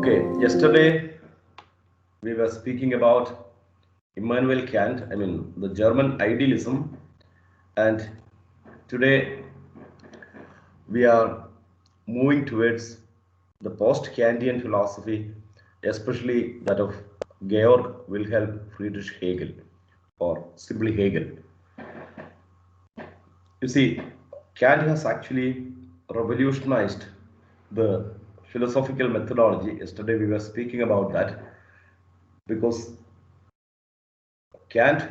Okay, yesterday we were speaking about Immanuel Kant, the German idealism, and today we are moving towards the post-Kantian philosophy, especially that of Georg Wilhelm Friedrich Hegel, or simply Hegel. You see, Kant has actually revolutionized the philosophical methodology. Yesterday we were speaking about that because Kant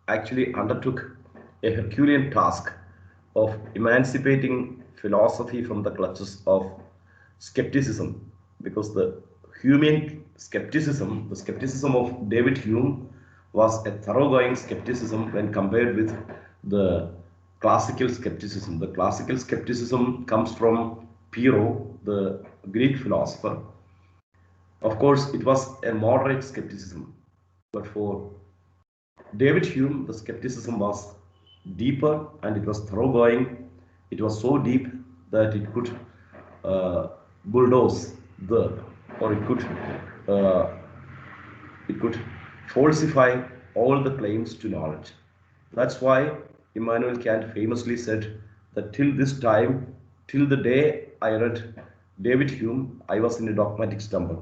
actually undertook a Herculean task of emancipating philosophy from the clutches of skepticism, because the Humean skepticism, the skepticism of David Hume, was a thoroughgoing skepticism when compared with the classical skepticism. The classical skepticism comes from Pyrrho, the Greek philosopher. Of course, it was a moderate skepticism, but for David Hume, the skepticism was deeper and it was thoroughgoing. It was so deep that it could bulldoze the, or uh, it could falsify all the claims to knowledge. That's why Immanuel Kant famously said that till this time, till the day I read David Hume, I was in a dogmatic slumber.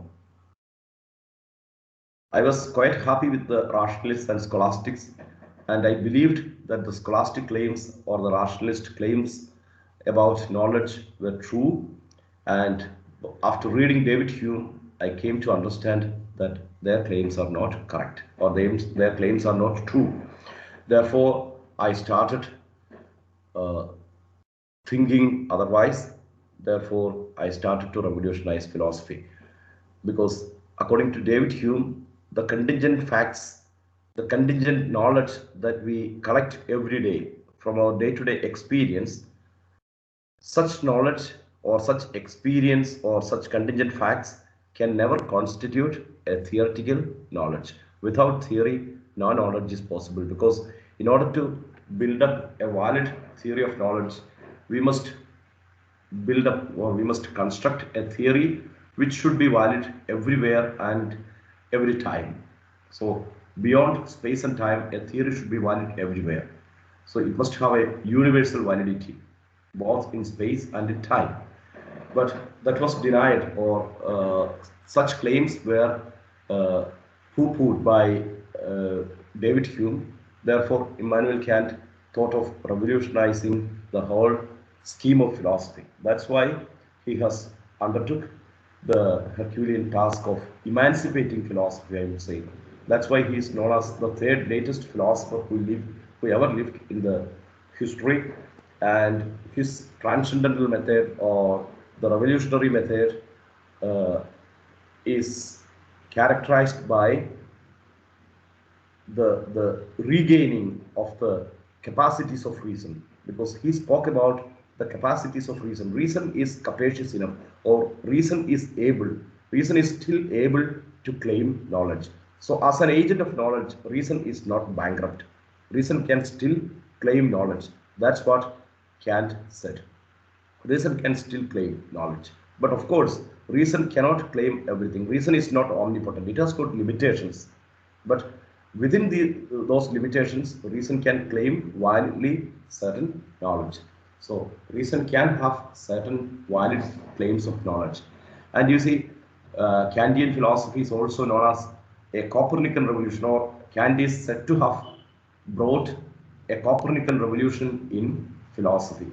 I was quite happy with the rationalists and scholastics, and I believed that the scholastic claims or the rationalist claims about knowledge were true. And after reading David Hume, I came to understand that their claims are not correct, or their claims are not true. Therefore, I started uh, thinking otherwise. Therefore, I started to revolutionize philosophy. Because according to David Hume, the contingent facts, the contingent knowledge that we collect every day from our day-to-day experience, such knowledge or such experience or such contingent facts can never constitute a theoretical knowledge. Without theory, no knowledge is possible, because in order to build up a valid theory of knowledge, we must build up, or we must construct a theory which should be valid everywhere and every time. So beyond space and time, a theory should be valid everywhere. So it must have a universal validity both in space and in time. But that was denied, or such claims were uh, pooh-poohed by David Hume. Therefore, Immanuel Kant thought of revolutionizing the whole scheme of philosophy. That's why he has undertook the Herculean task of emancipating philosophy, I would say. That's why he is known as the third latest philosopher who ever lived in the history. And his transcendental method, or the revolutionary method, uh, is characterized by the regaining of the capacities of reason, because he spoke about the capacities of reason. Reason is capacious enough, or reason is still able to claim knowledge. So as an agent of knowledge, reason is not bankrupt. Reason can still claim knowledge. That's what Kant said. Reason can still claim knowledge. But of course, reason cannot claim everything. Reason is not omnipotent. It has got limitations. But within those limitations, reason can claim validly certain knowledge. So reason can have certain valid claims of knowledge. And you see, Kantian philosophy is also known as a Copernican revolution, or Kant is said to have brought a Copernican revolution in philosophy.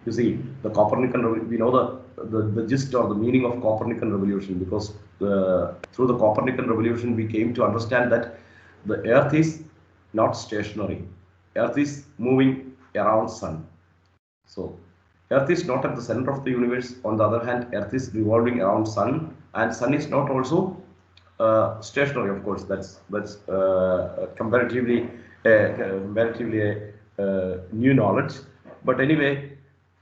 You see, the Copernican, we know the gist or the meaning of Copernican revolution, because through the Copernican revolution we came to understand that the earth is not stationary. Earth is moving around sun. So earth is not at the center of the universe. On the other hand, earth is revolving around sun, and sun is not also stationary. Of course, that's comparatively new knowledge. But anyway,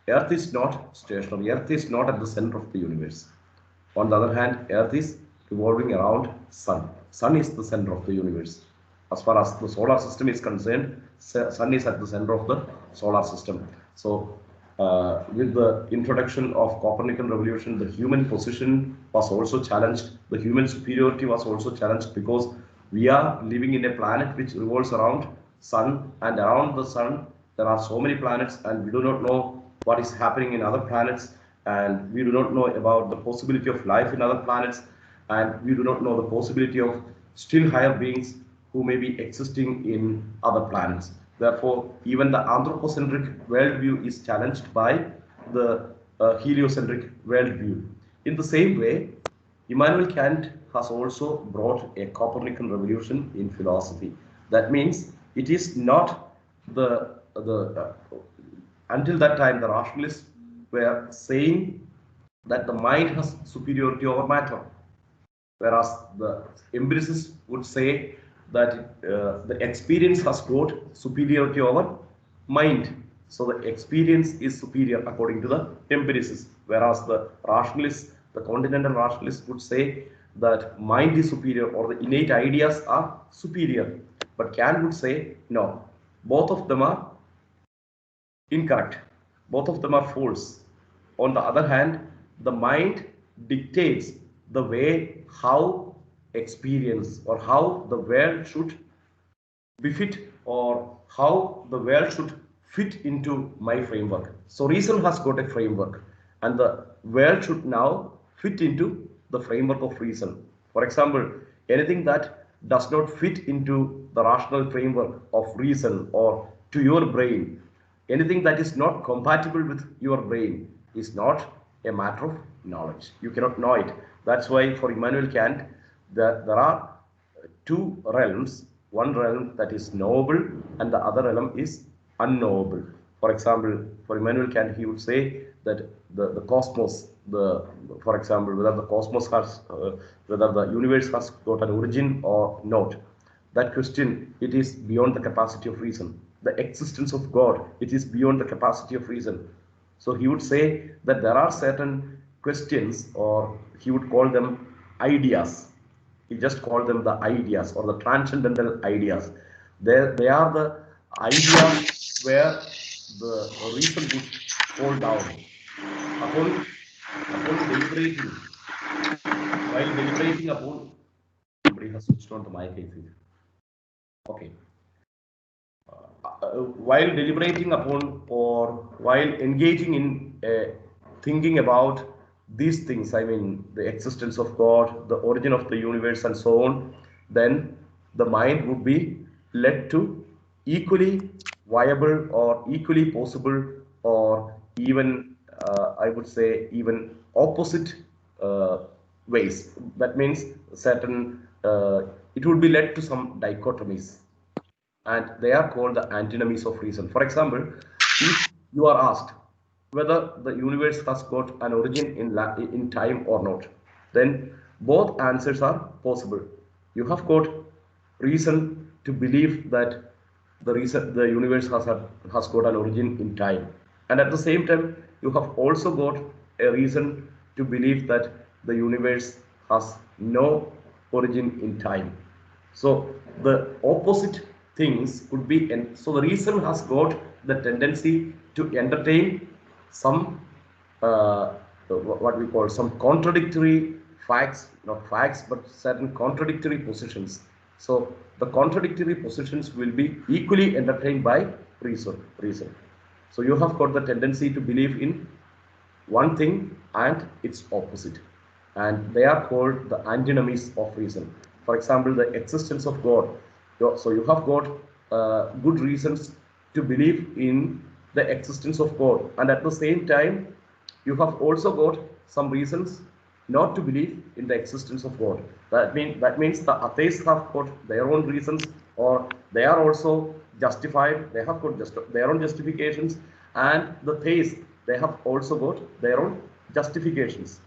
earth is not stationary. Earth is not at the center of the universe. On the other hand, earth is revolving around sun. Sun is the center of the universe. As far as the solar system is concerned, sun is at the center of the solar system. So With the introduction of Copernican revolution, the human position was also challenged. The human superiority was also challenged because we are living in a planet which revolves around sun, and around the sun there are so many planets, and we do not know what is happening in other planets, and we do not know about the possibility of life in other planets, and we do not know the possibility of still higher beings who may be existing in other planets. Therefore, even the anthropocentric worldview is challenged by the heliocentric worldview. In the same way, Immanuel Kant has also brought a Copernican revolution in philosophy. That means it is not the until that time the rationalists were saying that the mind has superiority over matter, whereas the empiricists would say that the experience has got superiority over mind. So the experience is superior according to the empiricists, whereas the rationalists, the continental rationalists would say that mind is superior or the innate ideas are superior. But Kant would say no, both of them are incorrect. Both of them are false. On the other hand, the mind dictates the way how experience or how the world should befit or how the world should fit into my framework. So reason has got a framework, and the world should now fit into the framework of reason. For example, anything that does not fit into the rational framework of reason or to your brain, anything that is not compatible with your brain is not a matter of knowledge. You cannot know it. That's why for Immanuel Kant, there are two realms, one realm that is knowable and the other realm is unknowable. For example, for Immanuel Kant, he would say that the cosmos, for example, whether the cosmos has, whether the universe has got an origin or not, that question, it is beyond the capacity of reason. The existence of God, it is beyond the capacity of reason. So he would say that there are certain questions, or he would call them ideas. He just called them the ideas or the transcendental ideas. They are the ideas where the reason would fall down. Upon deliberating, while deliberating upon, somebody has switched on the mic, I think. Okay. While deliberating upon or while engaging in thinking about these things, I mean the existence of God, the origin of the universe, and so on, then the mind would be led to equally viable or equally possible or even, I would say, even opposite ways. That means certain, it would be led to some dichotomies, and they are called the antinomies of reason. For example, if you are asked whether the universe has got an origin in time or not, then both answers are possible. You have got reason to believe that the universe has got an origin in time, and at the same time you have also got a reason to believe that the universe has no origin in time. So the opposite things could be, and so the reason has got the tendency to entertain some what we call some contradictory facts, not facts, but certain contradictory positions. So the contradictory positions will be equally entertained by reason. So you have got the tendency to believe in one thing and its opposite, and they are called the antinomies of reason. For example, the existence of God. So you have got good reasons to believe in the existence of God, and at the same time you have also got some reasons not to believe in the existence of God. That means the atheists have got their own reasons, or they are also justified. They have got just their own justifications, and the theists, they have also got their own justifications.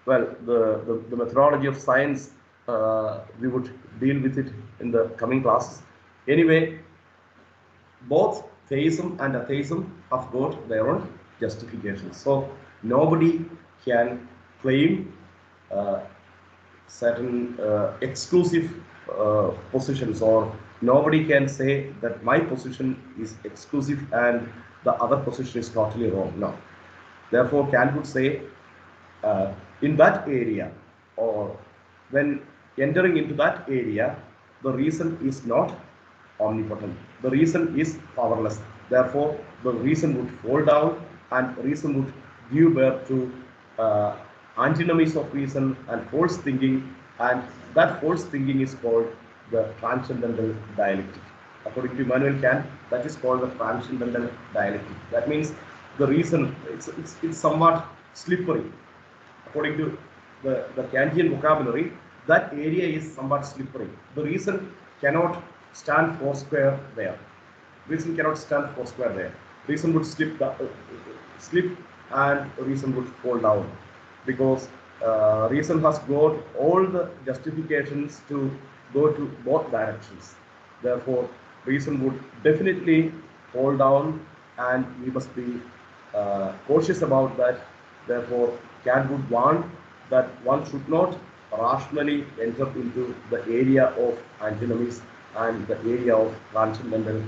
Well, the methodology of science, we would deal with it in the coming classes. Anyway, both theism and atheism have got their own justifications. So nobody can claim certain exclusive positions, or nobody can say that my position is exclusive and the other position is totally wrong. No. Therefore, Kant would say, in that area, or when entering into that area, the reason is not omnipotent. The reason is powerless. Therefore, the reason would fall down and reason would give birth to antinomies of reason and false thinking, and that false thinking is called the transcendental dialectic. According to Immanuel Kant, that is called the transcendental dialectic. That means the reason, it's somewhat slippery. According to the Kantian vocabulary, that area is somewhat slippery. The reason cannot stand foursquare there. Reason cannot stand foursquare there. Reason would slip and reason would fall down, because reason has got all the justifications to go to both directions. Therefore, reason would definitely fall down, and we must be cautious about that. Therefore, Kant would warn that one should not rationally enter into the area of antinomies and the area of transcendental.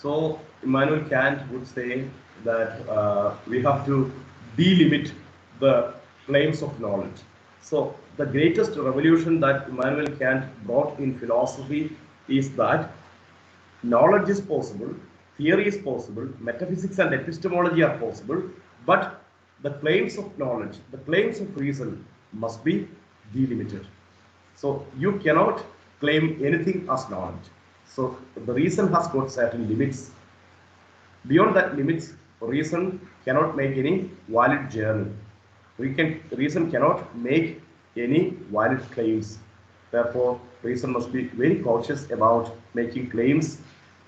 So Immanuel Kant would say that we have to delimit the claims of knowledge. So the greatest revolution that Immanuel Kant brought in philosophy is that knowledge is possible, theory is possible, metaphysics and epistemology are possible, but the claims of knowledge, the claims of reason must be delimited. So you cannot claim anything as knowledge. So the reason has got certain limits. Beyond that limits, reason cannot make any valid journey. Reason cannot make any valid claims. Therefore, reason must be very cautious about making claims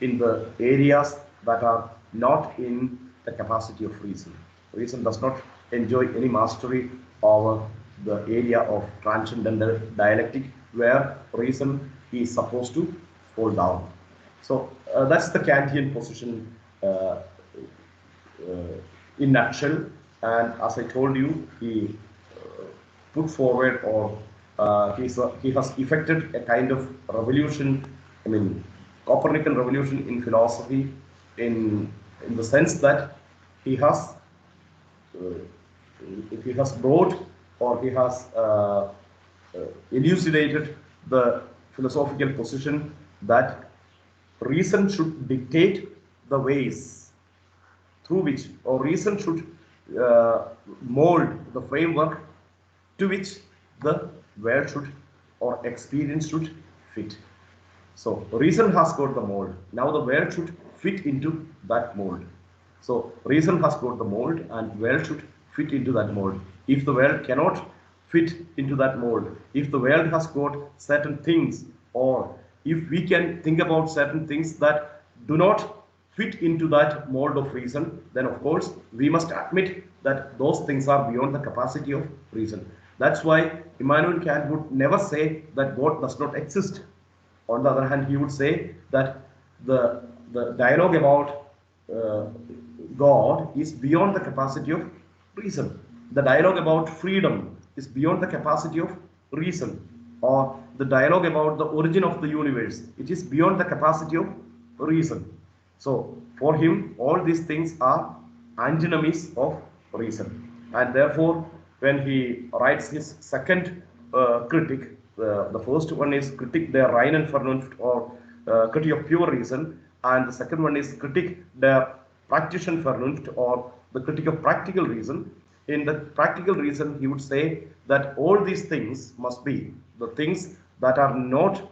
in the areas that are not in the capacity of reason. Reason does not enjoy any mastery over the area of transcendental dialectic, where reason is supposed to fall down. So that's the Kantian position in nutshell. And as I told you, he put forward, or he has effected a kind of revolution, I mean Copernican revolution in philosophy, in the sense that he has brought, or he has elucidated the philosophical position that reason should dictate the ways through which, or reason should mold the framework to which the world should, or experience should fit. So reason has got the mold. Now the world should fit into that mold. So reason has got the mold, and world should fit into that mold. If the world cannot fit into that mold, if the world has got certain things, or if we can think about certain things that do not fit into that mold of reason, then of course we must admit that those things are beyond the capacity of reason. That's why Immanuel Kant would never say that God does not exist. On the other hand, he would say that the dialogue about God is beyond the capacity of reason. The dialogue about freedom is beyond the capacity of reason. Or the dialogue about the origin of the universe, it is beyond the capacity of reason. So for him, all these things are antinomies of reason. And therefore, when he writes his second critic, the first one is Kritik der reinen Vernunft, or critique of pure reason, and the second one is Kritik der praktischen Vernunft, or the critique of practical reason. In the practical reason, he would say that all these things must be the things that are not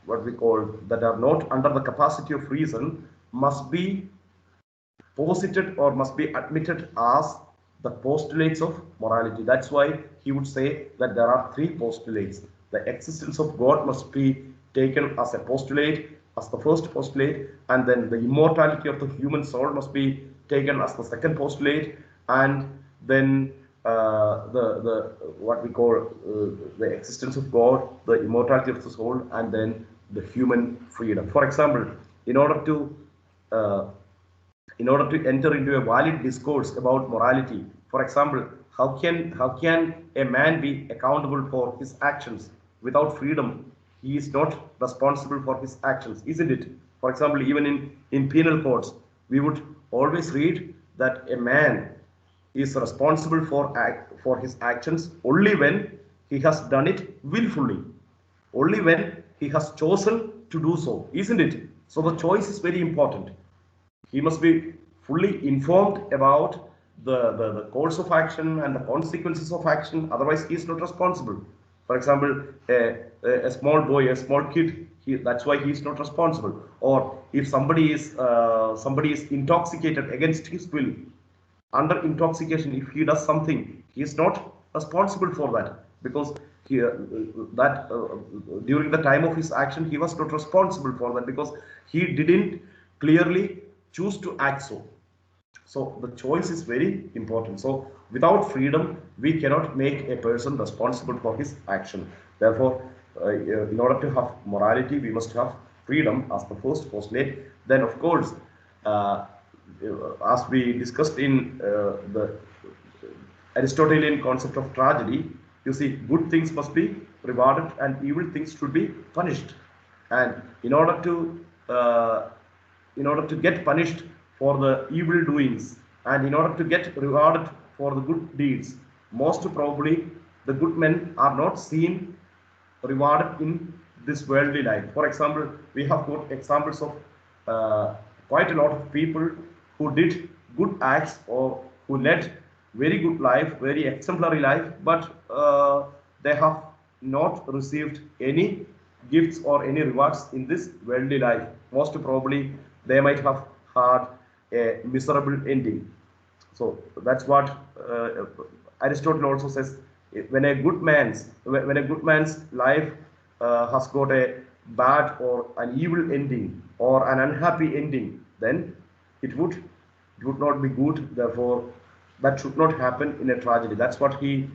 what we call, that are not under the capacity of reason, must be posited or must be admitted as the postulates of morality. That's why he would say that there are three postulates. The existence of God must be taken as a postulate, as the first postulate, and then the immortality of the human soul must be taken as the second postulate, and then the what we call the existence of God, the immortality of the soul, and then the human freedom. For example, in order to enter into a valid discourse about morality, for example, how can a man be accountable for his actions without freedom? he is not responsible for his actions, isn't it? For example, even in penal codes, we would always read that a man is responsible for his actions only when he has done it willfully, only when he has chosen to do so, isn't it? So the choice is very important. He must be fully informed about the course of action and the consequences of action, otherwise he is not responsible. For example, a small boy, a small kid, that's why he is not responsible. Or if somebody is intoxicated against his will, under intoxication, if he does something, he is not responsible for that, because that during the time of his action he was not responsible for that, because he didn't clearly choose to act so. So the choice is very important. So without freedom, we cannot make a person responsible for his action. Therefore, in order to have morality, we must have freedom as the first postulate. Then, of course, uh, as we discussed in the Aristotelian concept of tragedy, you see, good things must be rewarded and evil things should be punished. And in order to get punished for the evil doings, and in order to get rewarded for the good deeds, most probably the good men are not seen rewarded in this worldly life. For example, we have got examples of quite a lot of people who did good acts or who led very good life, very exemplary life, but they have not received any gifts or any rewards in this worldly life. Most probably, they might have had a miserable ending. So that's what Aristotle also says. When a good man's life has got a bad or an evil ending or an unhappy ending, then it would not be good. Therefore, that should not happen in a tragedy. That's what he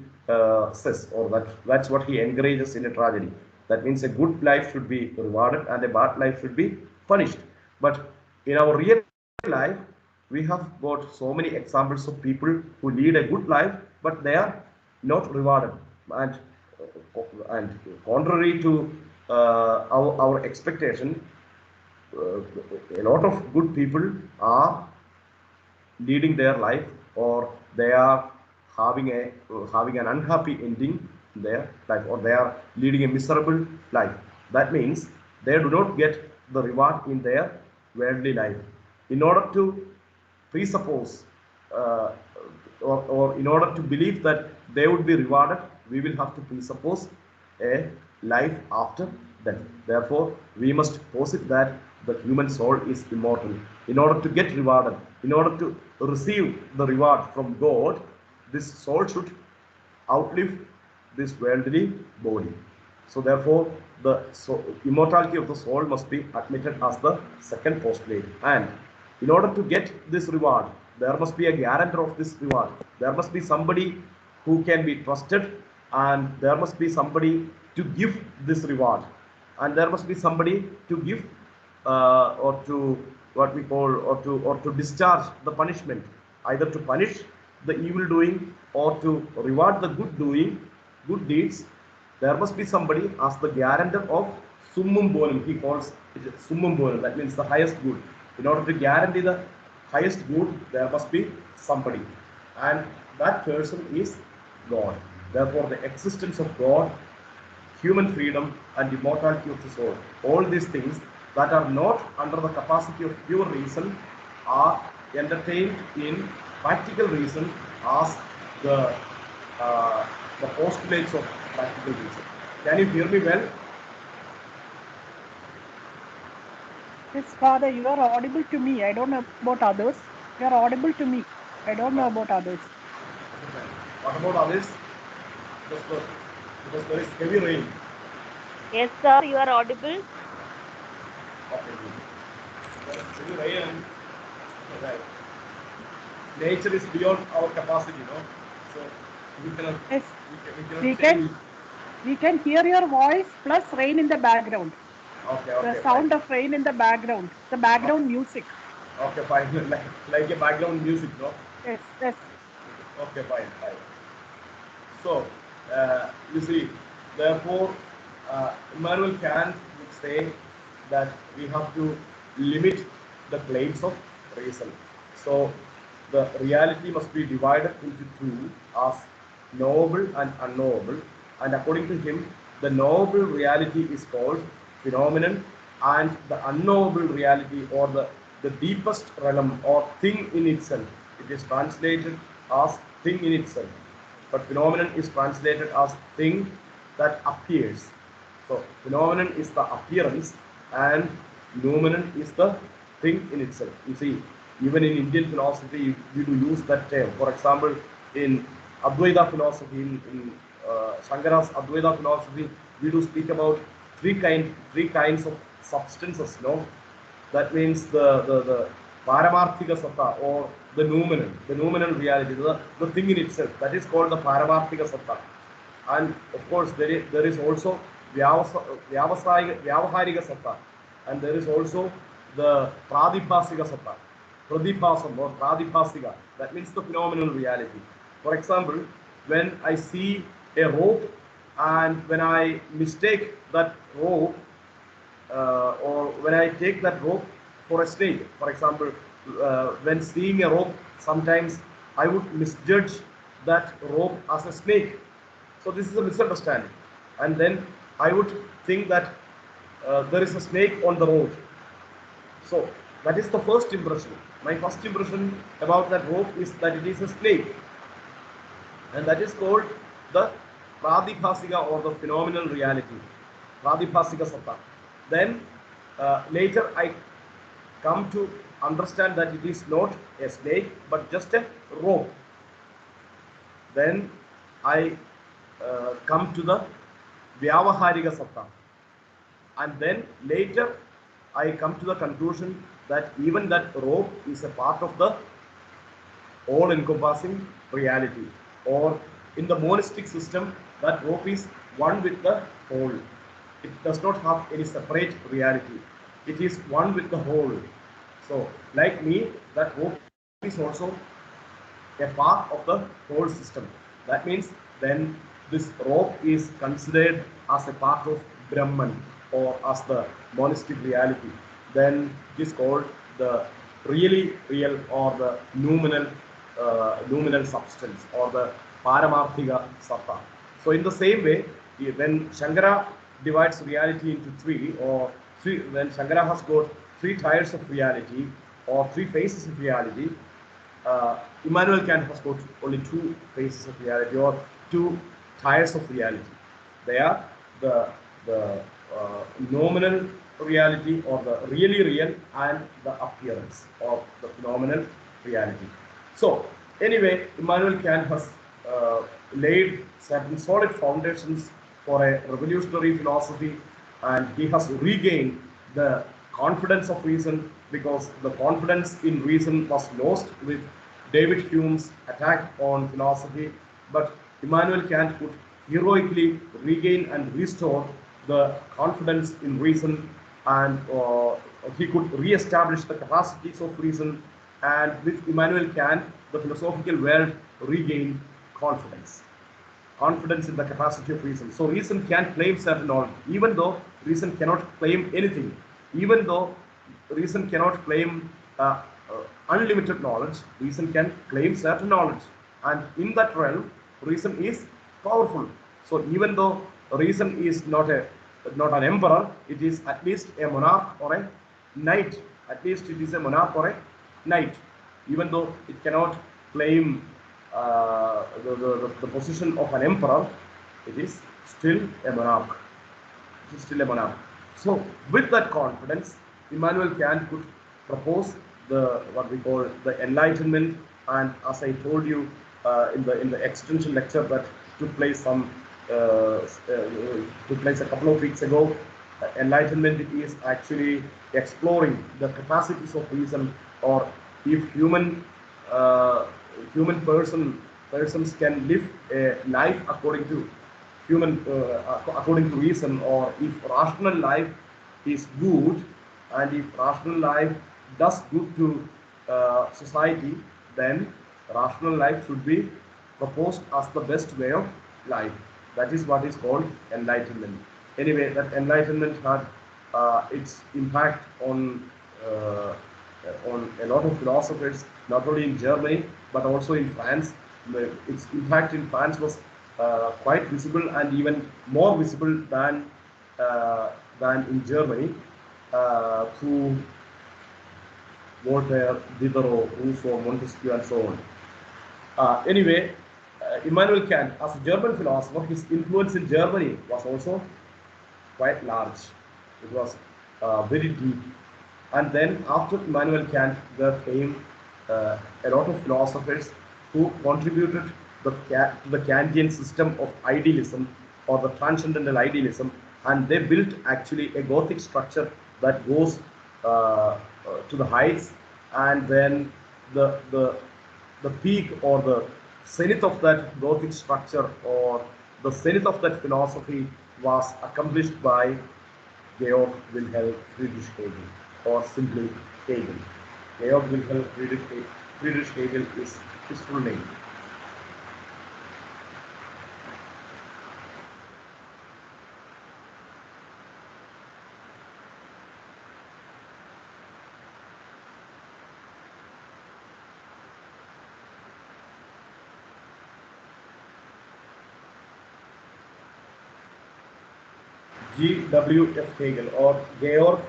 says, or that's what he encourages in a tragedy. That means a good life should be rewarded and a bad life should be punished. But in our real life, we have got so many examples of people who lead a good life, but they are not rewarded. And contrary to our expectation, a lot of good people are leading their life, or they are having an unhappy ending in their life, or they are leading a miserable life. That means they do not get the reward in their worldly life. In order to presuppose uh, or in order to believe that they would be rewarded, we will have to presuppose a life after death. Therefore, we must posit that the human soul is immortal. In order to get rewarded, in order to receive the reward from God, this soul should outlive this worldly body. So therefore, immortality of the soul must be admitted as the second postulate. And in order to get this reward, there must be a guarantor of this reward. There must be somebody who can be trusted, and there must be somebody to give this reward, and there must be somebody to give or to what we call or to discharge the punishment, either to punish the evil doing or to reward the good doing, good deeds. There must be somebody as the guarantor of summum bonum. He calls it summum bonum. That means the highest good. In order to guarantee the highest good, there must be somebody, and that person is God. Therefore, the existence of God, human freedom, and immortality of the soul, all these things that are not under the capacity of pure reason are entertained in practical reason as the uh, the postulates of practical reason. Can you hear me well? Yes, Father, you are audible to me. I don't know about others. You are audible to me. I don't know about others. What about others? Because, because there is heavy rain. Yes, sir, you are audible. Okay, good. There is heavy rain, and right, nature is beyond our capacity, no? So we cannot Yes, we cannot we change can it. we can hear your voice plus rain in the background. Okay, The okay, fine. sound of rain in the background. The background music. Okay, fine. Like a background music, no? Yes, yes. Okay, fine, fine. So, you see, therefore, Immanuel Kant would say that we have to limit the claims of reason. So the reality must be divided into two as knowable and unknowable. And according to him, the knowable reality is called phenomenon, and the unknowable reality, or the deepest realm or thing in itself, it is translated as thing in itself. But phenomenon is translated as thing that appears. So phenomenon is the appearance and noumenon is the thing in itself. You see, even in Indian philosophy, we do use that term. For example, in Advaita philosophy, in Shankara's Advaita philosophy, we do speak about three kinds of substances. No, that means the Paramarthika Satta, or the noumenal reality, the thing in itself. That is called the Paramarthika Satta. And of course, there is also Vyavaharika Satta, and there is also the Pradipasika Satta, Pradipasam or Pradipasika. That means the phenomenal reality. For example, when I see a rope and when I mistake that rope, or when I take that rope for a snake, for example, when seeing a rope, sometimes I would misjudge that rope as a snake. So this is a misunderstanding. And then I would think that there is a snake on the road. So that is the first impression. My first impression about that rope is that it is a snake. And that is called the Pradipasika, or the phenomenal reality. Pradipasika Satta. Then later I come to understand that it is not a snake but just a rope. Then I come to the Vyavaharika Satta. And then later I come to the conclusion that even that rope is a part of the all-encompassing reality. Or in the monistic system, that rope is one with the whole. It does not have any separate reality. It is one with the whole. So, like me, that rope is also a part of the whole system. That means then this rope is considered as a part of Brahman, or as the monistic reality. Then it is called the really real, or the noumenal substance, or the Paramarthika Satta. So in the same way, when Shankara divides reality into three, or three, when Shankara has got three tiers of reality, or three phases of reality, Immanuel Kant has got only two phases of reality, or two tiers of reality. They are the nominal reality, or the really real, and the appearance of the phenomenal reality. So anyway, Immanuel Kant has laid certain solid foundations for a revolutionary philosophy, and he has regained the confidence of reason, because the confidence in reason was lost with David Hume's attack on philosophy. But Immanuel Kant could heroically regain and restore the confidence in reason, and he could re-establish the capacities of reason, and with Immanuel Kant, the philosophical world regained confidence. Confidence in the capacity of reason. So reason can claim certain knowledge, even though reason cannot claim anything, even though reason cannot claim unlimited knowledge, reason can claim certain knowledge. And in that realm, reason is powerful. So even though reason is not an emperor, it is at least a monarch or a knight. At least it is a monarch or a knight. Even though it cannot claim the position of an emperor, it is still a monarch. It is still a monarch. So with that confidence, Immanuel Kant could propose the what we call the enlightenment. And as I told you in the extension lecture that took place a couple of weeks ago, enlightenment is actually exploring the capacities of reason, or if human persons can live a life according to according to reason, or if rational life is good, and if rational life does good to society, then rational life should be proposed as the best way of life. That is what is called enlightenment. anyway, that Enlightenment had its impact uh, on a lot of philosophers, not only in Germany but also in France. Its impact in France was quite visible and even more visible than in Germany, through Voltaire, Diderot, Rousseau, Montesquieu, and so on. Anyway, Immanuel Kant, as a German philosopher, his influence in Germany was also quite large. It was very deep. And then after Immanuel Kant, there came a lot of philosophers who contributed to the Kantian system of idealism, or the transcendental idealism, and they built actually a Gothic structure that goes to the heights, and then the peak or the zenith of that Gothic structure, or the zenith of that philosophy, was accomplished by Georg Wilhelm Friedrich Hegel, or simply Hegel. Georg Wilhelm Friedrich Hegel is his full name. G.W.F. Hegel, or Georg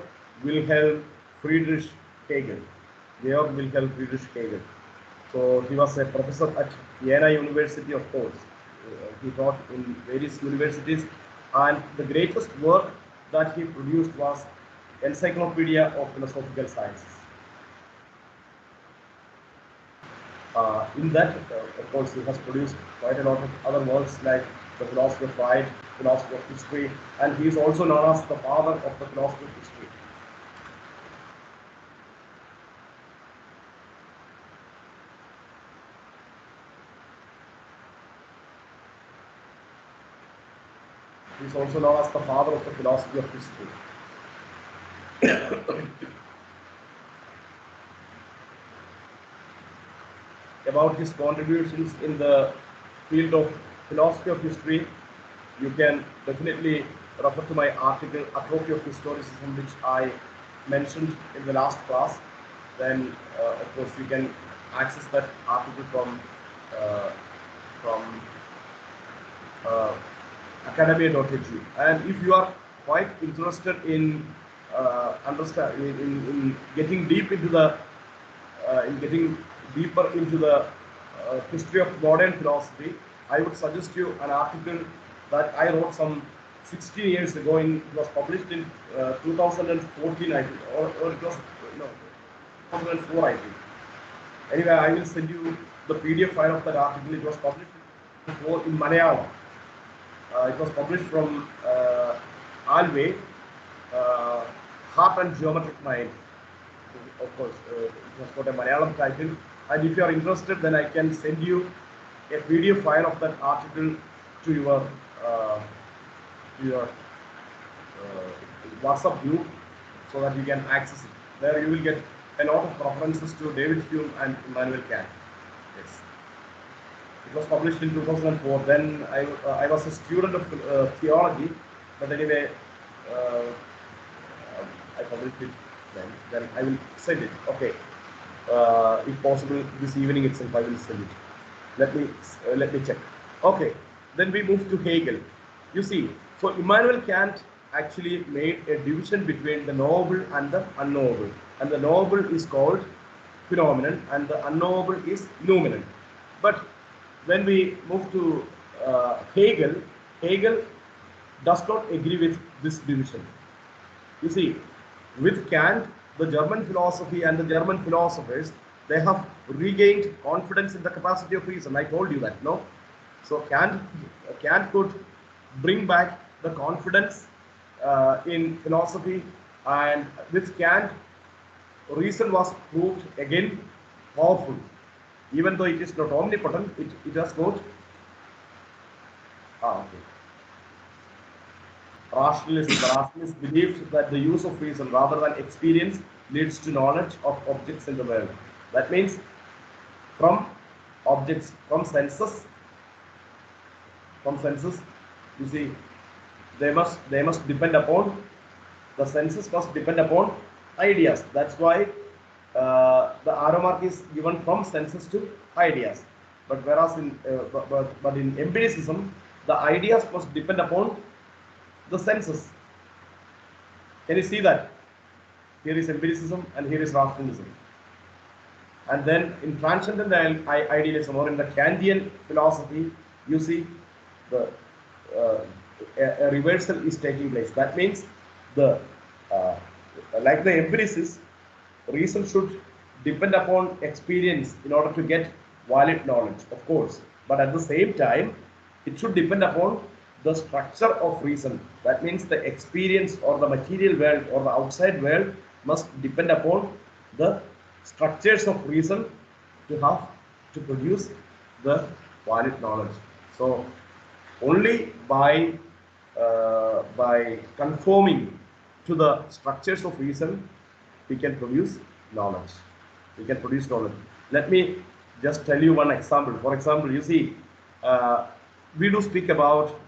Wilhelm Friedrich Hegel. Georg Wilhelm Friedrich Hegel. So he was a professor at Vienna University, of course. He taught in various universities, and the greatest work that he produced was Encyclopedia of Philosophical Sciences. In that, of course, he has produced quite a lot of other works like the philosophy of right, philosophy of history, and he is also known as the father of the philosophy of history. He is also known as the father of the philosophy of history. About his contributions in the field of philosophy of history, you can definitely refer to my article, Atrophy of Historicism, which I mentioned in the last class. Then, of course, you can access that article from academia.hu. And if you are quite interested in in getting deep into the getting deeper into the history of modern philosophy, I would suggest you an article that I wrote some 16 years ago. It was published in 2014, I think, or it was, no, 2004, I think. Anyway, I will send you the PDF file of that article. It was published in Malayalam. It was published from Alway, Heart and Geometric Mind. Of course, it was got a Malayalam title. And if you are interested, then I can send you a PDF file of that article to your WhatsApp group, so that you can access it. There you will get a lot of references to David Hume and Immanuel Kant. Yes. It was published in 2004. Then I was a student of theology, but anyway, I published it then. Then I will send it. Okay. If possible, this evening itself, I will send it. Let me check. Okay. Then we move to Hegel. You see, so Immanuel Kant actually made a division between the knowable and the unknowable, and the knowable is called phenomenon, and the unknowable is noumenon. But when we move to Hegel, Hegel does not agree with this division. You see, with Kant, the German philosophy and the German philosophers, they have regained confidence in the capacity of reason. I told you that, no? So Kant could bring back the confidence in philosophy, and with Kant, reason was proved again powerful. Even though it is not omnipotent, it has got rationalism. The rationalists believed that the use of reason rather than experience leads to knowledge of objects in the world. That means from objects, from senses, you see, they must depend upon, the senses must depend upon ideas. That's why the arrow mark is given from senses to ideas. But whereas in but in empiricism, the ideas must depend upon the senses. Can you see that? Here is empiricism and here is rationalism. And then in transcendental idealism or in the Kantian philosophy, you see the a reversal is taking place. That means the like the empiricist, reason should depend upon experience in order to get valid knowledge, of course. But at the same time, it should depend upon the structure of reason. That means the experience or the material world or the outside world must depend upon the structures of reason to have to produce the valid knowledge. So only by conforming to the structures of reason, we can produce knowledge. We can produce knowledge. Let me just tell you one example. For example, you see, we do speak about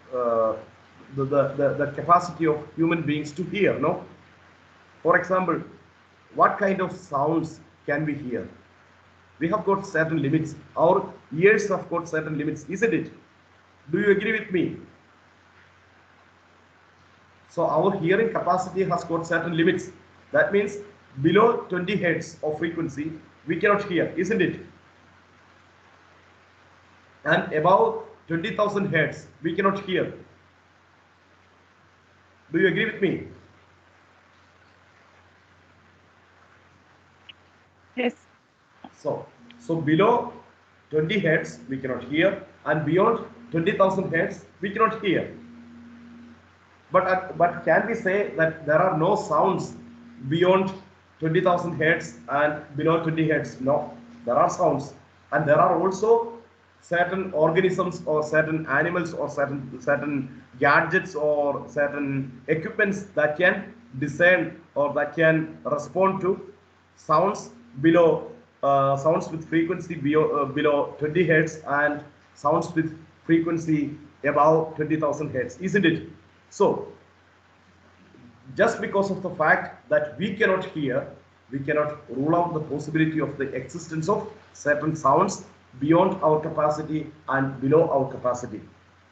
the capacity of human beings to hear, no? For example, what kind of sounds can we hear? We have got certain limits. Our ears have got certain limits, isn't it? Do you agree with me? So our hearing capacity has got certain limits. That means below 20 hertz of frequency, we cannot hear, isn't it? And above 20,000 hertz, we cannot hear. Do you agree with me? Yes. So below 20 hertz, we cannot hear, and beyond 20,000 hertz, we cannot hear. But can we say that there are no sounds beyond 20,000 hertz and below 20 hertz? No, there are sounds, and there are also certain organisms or certain animals or certain gadgets or certain equipments that can discern or that can respond to sounds below sounds with frequency below 20 hertz and sounds with frequency above 20,000 hertz, isn't it? So just because of the fact that we cannot hear, we cannot rule out the possibility of the existence of certain sounds beyond our capacity and below our capacity.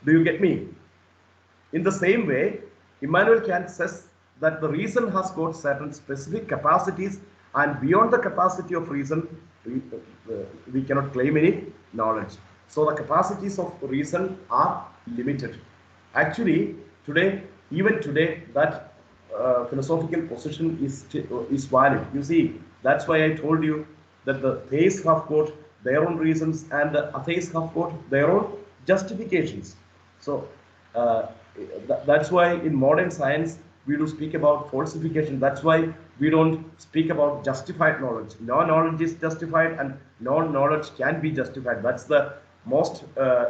Do you get me? In the same way, Immanuel Kant says that the reason has got certain specific capacities, and beyond the capacity of reason, we cannot claim any knowledge. So the capacities of reason are limited. Actually, today, even today, that philosophical position is valid. You see, that's why I told you that the theists have got their own reasons and the atheists have got their own justifications. So that's why in modern science we do speak about falsification. That's why we don't speak about justified knowledge. No knowledge is justified and no knowledge can be justified. That's the most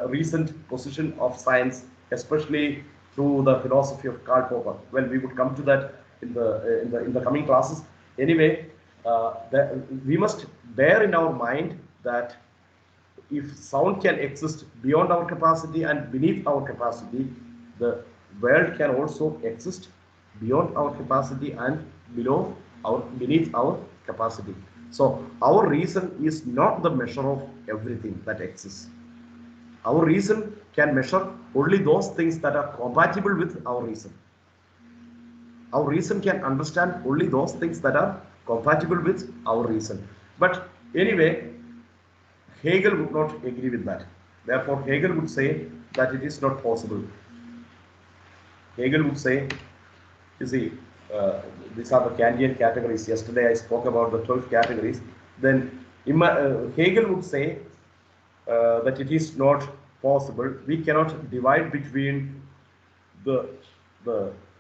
recent position of science, especially through the philosophy of Karl Popper. Well, we would come to that in the coming classes. Anyway, we must bear in our mind that if sound can exist beyond our capacity and beneath our capacity, the world can also exist beyond our capacity and beneath our capacity. So our reason is not the measure of everything that exists. Our reason can measure only those things that are compatible with our reason. Our reason can understand only those things that are compatible with our reason. But anyway, Hegel would not agree with that. Therefore, Hegel would say that it is not possible. Hegel would say, you see, these are the Kantian categories. Yesterday I spoke about the 12 categories. Then Hegel would say that it is not possible. We cannot divide between the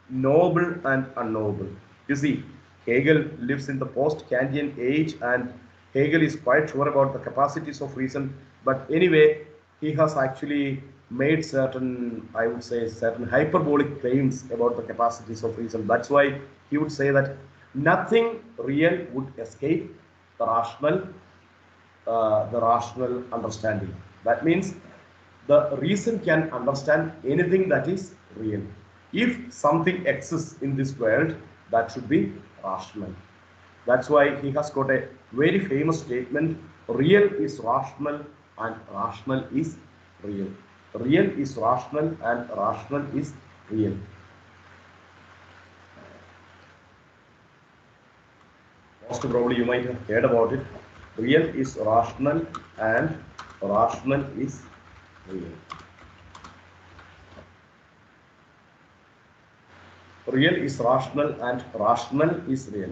knowable and unknowable. You see, Hegel lives in the post-Kantian age, and Hegel is quite sure about the capacities of reason. But anyway, he has actually made certain, I would say, certain hyperbolic claims about the capacities of reason. That's why he would say that nothing real would escape the rational understanding. That means the reason can understand anything that is real. If something exists in this world, that should be rational. That's why he has got a very famous statement: real is rational and rational is real. Real is rational and rational is real. Most probably you might have heard about it. Real is rational and rational is real. Real is rational and rational is real.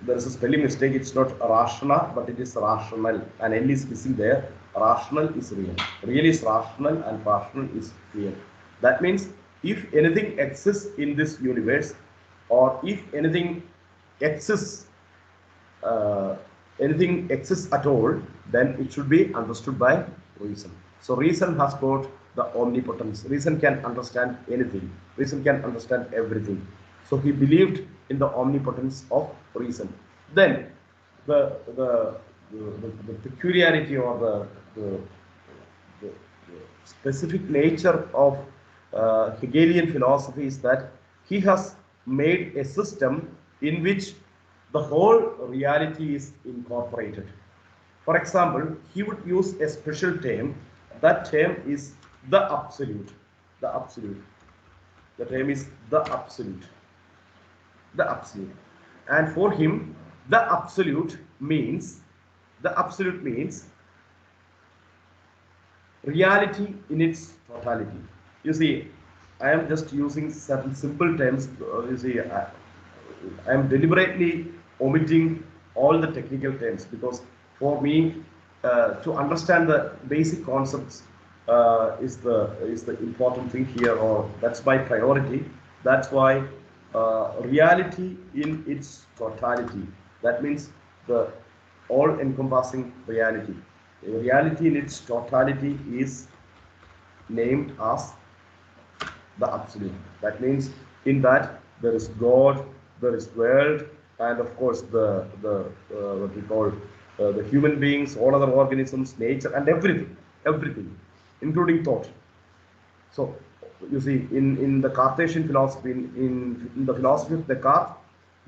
There is a spelling mistake. It's not rashna, but it is rational. An L is missing there. Rational is real. Real is rational and rational is real. That means if anything exists in this universe, or if anything exists at all, then it should be understood by reason. So reason has got the omnipotence. Reason can understand anything. Reason can understand everything. So he believed in the omnipotence of reason. Then the peculiarity or the specific nature of Hegelian philosophy is that he has made a system in which the whole reality is incorporated. For example, he would use a special term. That term is the absolute. The absolute. The term is the absolute. The absolute. And for him, the absolute means reality in its totality. You see, I am just using certain simple terms. You see, I am deliberately omitting all the technical terms, because for me to understand the basic concepts is the important thing here, or that's my priority. That's why reality in its totality, that means the all-encompassing reality. Reality in its totality is named as the absolute. That means in that there is God, there is world, and of course the what we call the human beings, all other organisms, nature, and everything, including thought. So you see, in the Cartesian philosophy, in the philosophy of Descartes,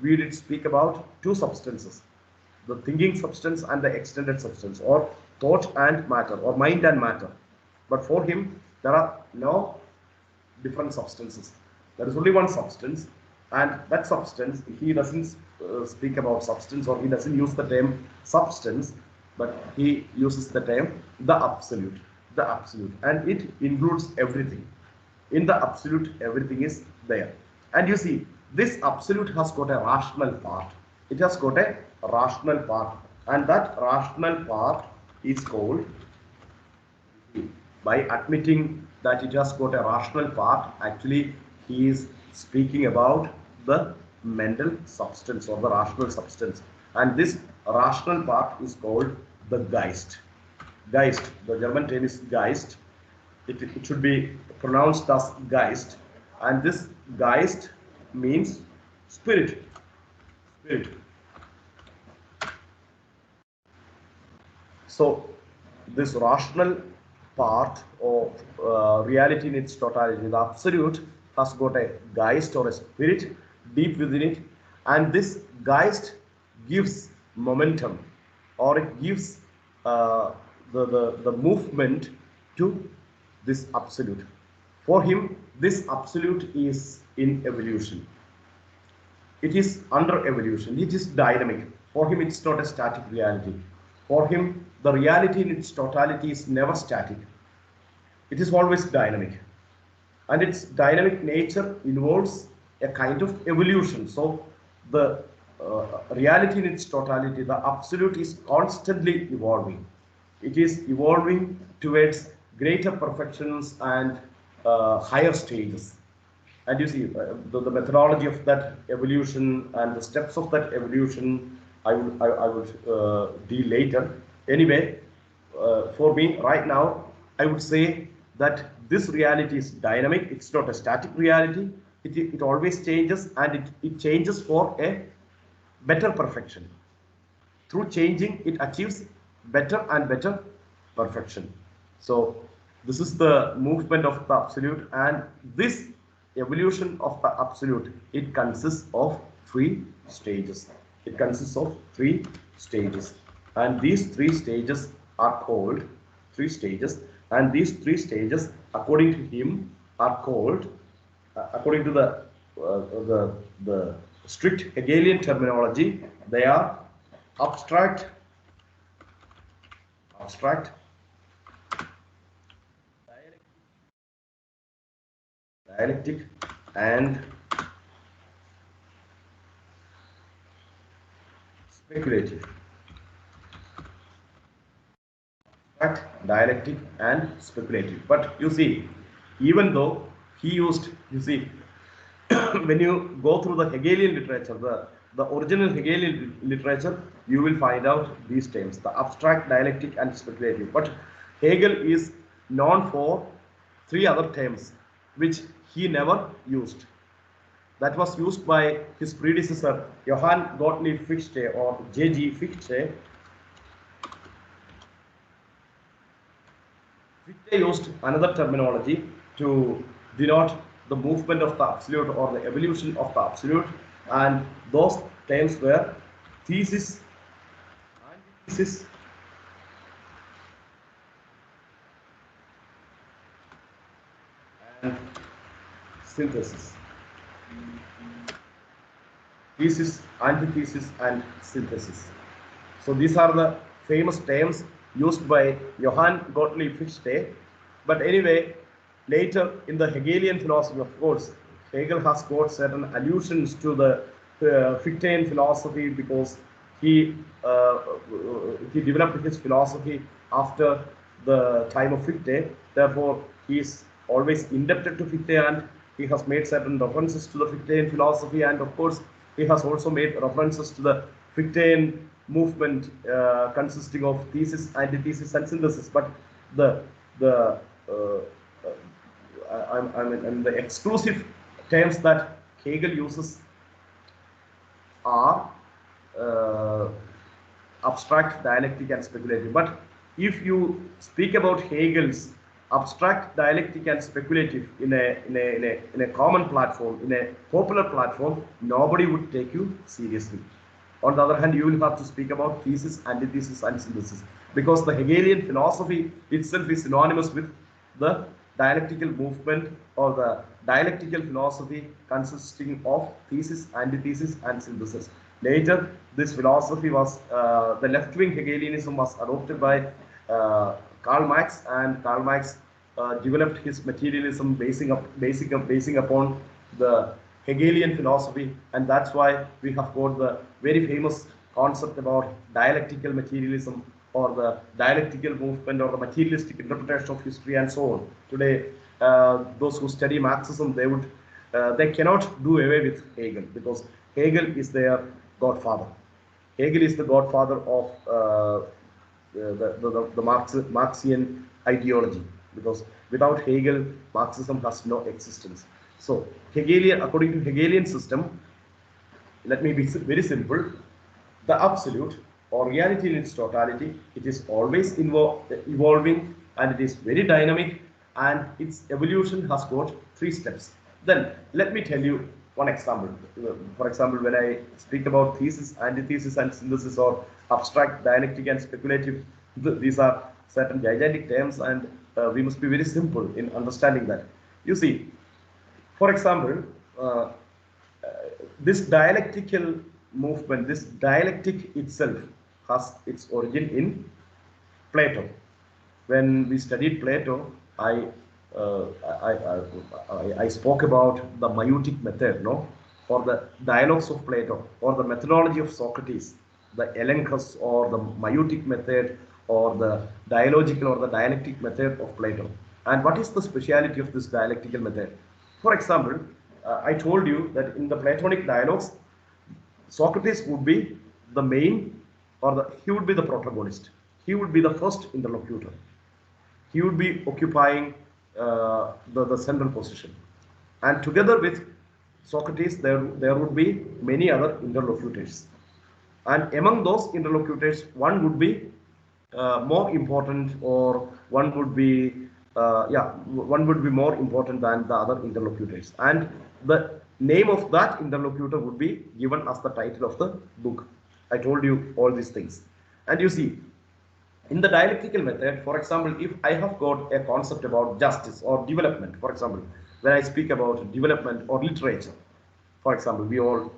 we did speak about two substances: the thinking substance and the extended substance, or thought and matter, or mind and matter. But for him, there are no different substances. There is only one substance, and that substance, he doesn't speak about substance, or he doesn't use the term substance, but he uses the term the absolute. The absolute, and it includes everything. In the absolute, everything is there. And you see, this absolute has got a rational part. It has got a rational part, and that rational part is called, by admitting that it has got a rational part, actually he is speaking about the mental substance or the rational substance. And this rational part is called the Geist. Geist, the German term is Geist. It should be pronounced as Geist. And this Geist means spirit. Spirit. So this rational part of reality in its totality, the absolute, has got a Geist or a spirit deep within it, and this Geist gives momentum, or it gives the movement to this absolute. For him, this absolute is in evolution. It is under evolution. It is dynamic. For him, it's not a static reality. For him, the reality in its totality is never static. It is always dynamic. And its dynamic nature involves a kind of evolution. So the reality in its totality, the absolute, is constantly evolving. It is evolving towards greater perfections and higher stages. And you see, the methodology of that evolution and the steps of that evolution, I would deal later. Anyway, for me right now, I would say that this reality is dynamic. It's not a static reality. It always changes, and it changes for a better perfection. Through changing, it achieves better and better perfection. So this is the movement of the absolute, and this evolution of the absolute, it consists of three stages. It consists of three stages, and these three stages are called three stages, and these three stages, according to him, are called, according to the strict Hegelian terminology, they are abstract, dialectic, and speculative. Abstract, dialectic, and speculative. But you see, even though he used, you see, when you go through the Hegelian literature, the original Hegelian literature, you will find out these terms, the abstract, dialectic, and speculative. But Hegel is known for three other terms which he never used. That was used by his predecessor, Johann Gottlieb Fichte, or J.G. Fichte. Fichte used another terminology to denote the movement of the absolute or the evolution of the absolute, and those terms were thesis, antithesis, and synthesis. Thesis, antithesis, and synthesis. So these are the famous terms used by Johann Gottlieb Fichte. But anyway, later in the Hegelian philosophy, of course, Hegel has got certain allusions to the Fichtean philosophy, because he developed his philosophy after the time of Fichte. Therefore, he is always indebted to Fichte, and he has made certain references to the Fichtean philosophy, and of course, he has also made references to the Fichtean movement consisting of thesis, antithesis, and synthesis. But the the exclusive terms that Hegel uses are abstract, dialectic, and speculative. But if you speak about Hegel's abstract, dialectic, and speculative in a common platform, in a popular platform, nobody would take you seriously. On the other hand, you will have to speak about thesis, antithesis, and synthesis, because the Hegelian philosophy itself is synonymous with the dialectical movement, or the dialectical philosophy consisting of thesis, antithesis, and synthesis. Later, this philosophy was, the left-wing Hegelianism was adopted by Karl Marx, and Karl Marx developed his materialism basing upon the Hegelian philosophy, and that's why we have got the very famous concept about dialectical materialism, or the dialectical movement, or the materialistic interpretation of history, and so on. Today, those who study Marxism, they cannot do away with Hegel, because Hegel is their godfather. Hegel is the godfather of the Marxian ideology, because without Hegel, Marxism has no existence. So, according to Hegelian system, let me be very simple, the absolute, or reality in its totality, it is always evolving, and it is very dynamic, and its evolution has got three steps. Then let me tell you one example. For example, when I speak about thesis, antithesis, and synthesis, or abstract, dialectic, and speculative, these are certain gigantic terms, and we must be very simple in understanding that. You see, for example, this dialectical movement, this dialectic itself has its origin in Plato. When we studied Plato, I spoke about the maieutic method, no, or the dialogues of Plato, or the methodology of Socrates, the elenchus, or the maieutic method, or the dialogical or the dialectic method of Plato. And what is the speciality of this dialectical method? For example, I told you that in the Platonic dialogues, Socrates would be the main, or he would be the protagonist. He would be the first interlocutor. He would be occupying the central position. And together with Socrates, there would be many other interlocutors. And among those interlocutors, one would be more important, or one would be one would be more important than the other interlocutors. And the name of that interlocutor would be given as the title of the book. I told you all these things. And you see, in the dialectical method, for example, if I have got a concept about justice or development, for example, when I speak about development or literature, for example, we all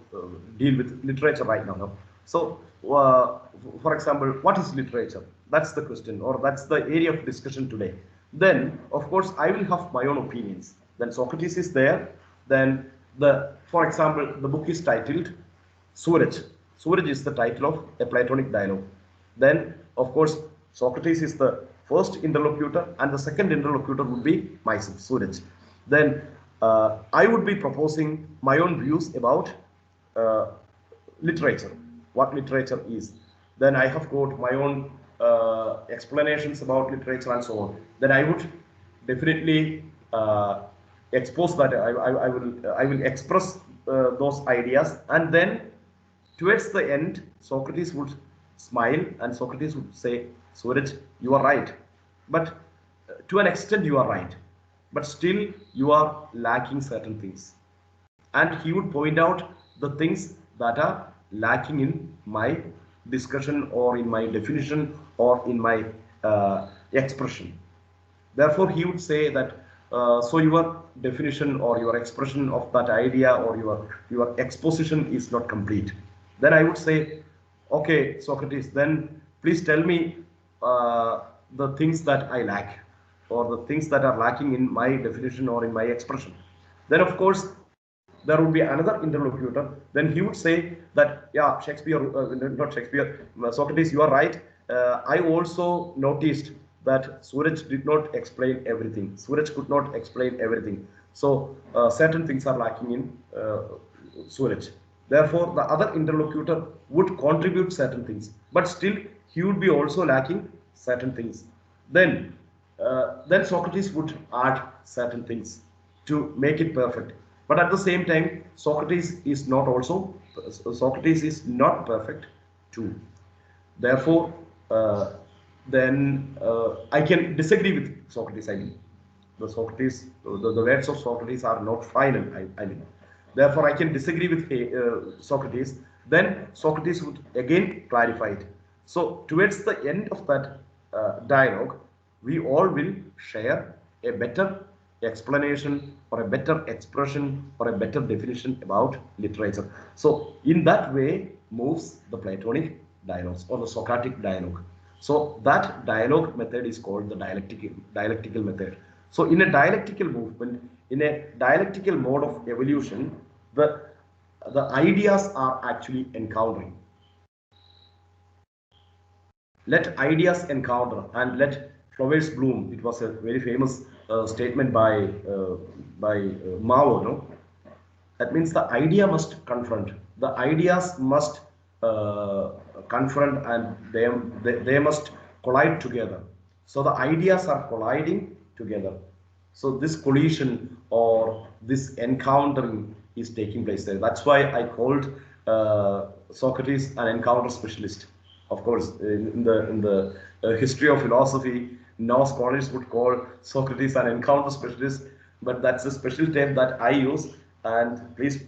deal with literature right now. No? So, for example, what is literature? That's the question, or that's the area of discussion today. Then, of course, I will have my own opinions. Then Socrates is there. Then, for example, the book is titled Sooraj. Sooraj is the title of a Platonic dialogue. Then, of course, Socrates is the first interlocutor, and the second interlocutor would be myself, Sooraj. Then I would be proposing my own views about uh, literature, what literature is. Then I have got my own explanations about literature and so on. Then I would definitely expose that. I will express those ideas, and then towards the end, Socrates would smile and Socrates would say, Suraj, you are right. But to an extent, you are right. But still, you are lacking certain things. And he would point out the things that are lacking in my discussion or in my definition or in my expression. Therefore, he would say that so your definition or your expression of that idea or your exposition is not complete. Then I would say, okay, Socrates, then please tell me the things that I lack or the things that are lacking in my definition or in my expression. Then, of course, there would be another interlocutor. Then he would say that, yeah, Shakespeare, not Shakespeare, Socrates, you are right. I also noticed that Suraj did not explain everything. Suraj could not explain everything. So certain things are lacking in Suraj. Therefore, the other interlocutor would contribute certain things, but still he would be also lacking certain things. Then Socrates would add certain things to make it perfect. But at the same time, Socrates is not perfect too. Therefore, then I can disagree with Socrates. I mean, the words of Socrates are not final. I mean, therefore, I can disagree with Socrates. Then Socrates would again clarify it. So, towards the end of that dialogue, we all will share a better explanation or a better expression or a better definition about literature. So, in that way moves the Platonic dialogues or the Socratic dialogue. So that dialogue method is called the dialectical method. So in a dialectical movement, in a dialectical mode of evolution, the ideas are actually encountering. Let ideas encounter and let flowers bloom. It was a very famous statement by Mao. No, that means the idea must confront. The ideas must uh, confront and they must collide together. So the ideas are colliding together. So this collision or this encountering is taking place there. That's why I called Socrates an encounter specialist. Of course, in the history of philosophy, now scholars would call Socrates an encounter specialist, but that's a special term that I use. And please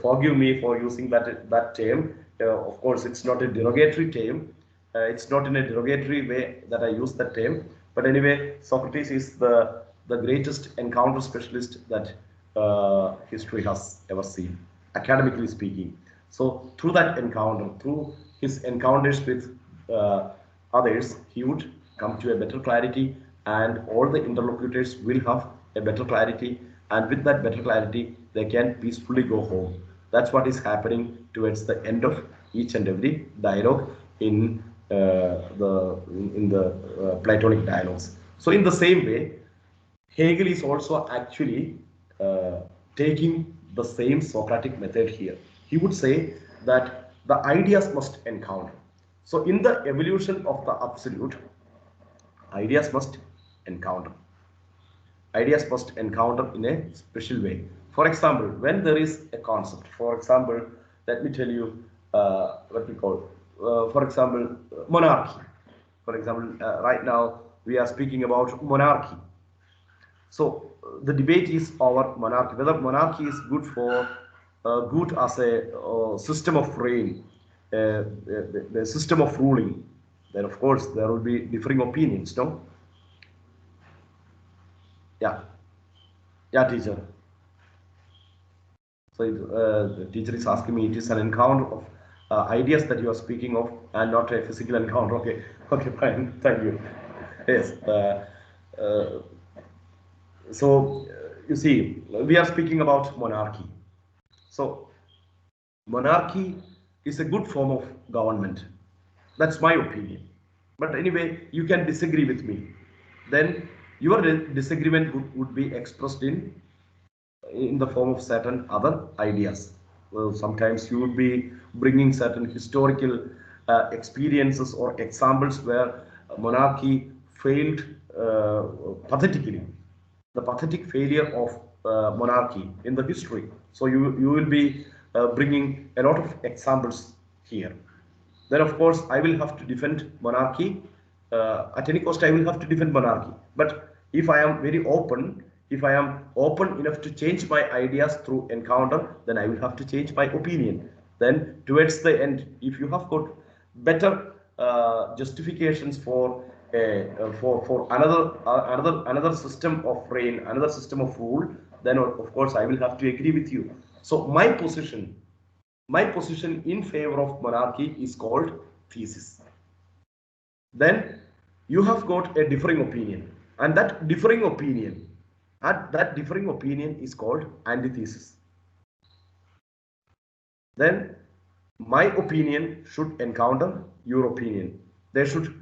forgive me for using that term. Of course, it's not a derogatory term. It's not in a derogatory way that I use that term. But anyway, Socrates is the greatest encounter specialist that history has ever seen, academically speaking. So through that encounter, through his encounters with others, he would come to a better clarity, and all the interlocutors will have a better clarity, and with that better clarity, they can peacefully go home. That's what is happening towards the end of each and every dialogue in the Platonic dialogues. So in the same way, Hegel is also actually uh, taking the same Socratic method here. He would say that the ideas must encounter. So, in the evolution of the absolute, ideas must encounter. Ideas must encounter in a special way. For example, when there is a concept, for example, let me tell you what we call, for example, monarchy. For example, right now we are speaking about monarchy. So the debate is over monarchy, whether monarchy is good for good as a system of reign, the system of ruling. Then of course there will be differing opinions, no? Yeah, yeah, teacher. So the teacher is asking me, it is an encounter of ideas that you are speaking of, and not a physical encounter. Okay, okay, fine, thank you. Yes. Uh, so you see, we are speaking about monarchy. So monarchy is a good form of government. That's my opinion. But anyway, you can disagree with me. Then your disagreement would be expressed in the form of certain other ideas. Well, sometimes you would be bringing certain historical experiences or examples where monarchy failed pathetically, the pathetic failure of monarchy in the history. So you will be bringing a lot of examples here. Then of course I will have to defend monarchy. At any cost I will have to defend monarchy. But if I am very open, if I am open enough to change my ideas through encounter, then I will have to change my opinion. Then towards the end, if you have got better justifications for another system of reign, another system of rule, then of course I will have to agree with you. So my position in favor of monarchy is called thesis. Then you have got a differing opinion, and that differing opinion is called antithesis. Then my opinion should encounter your opinion. They should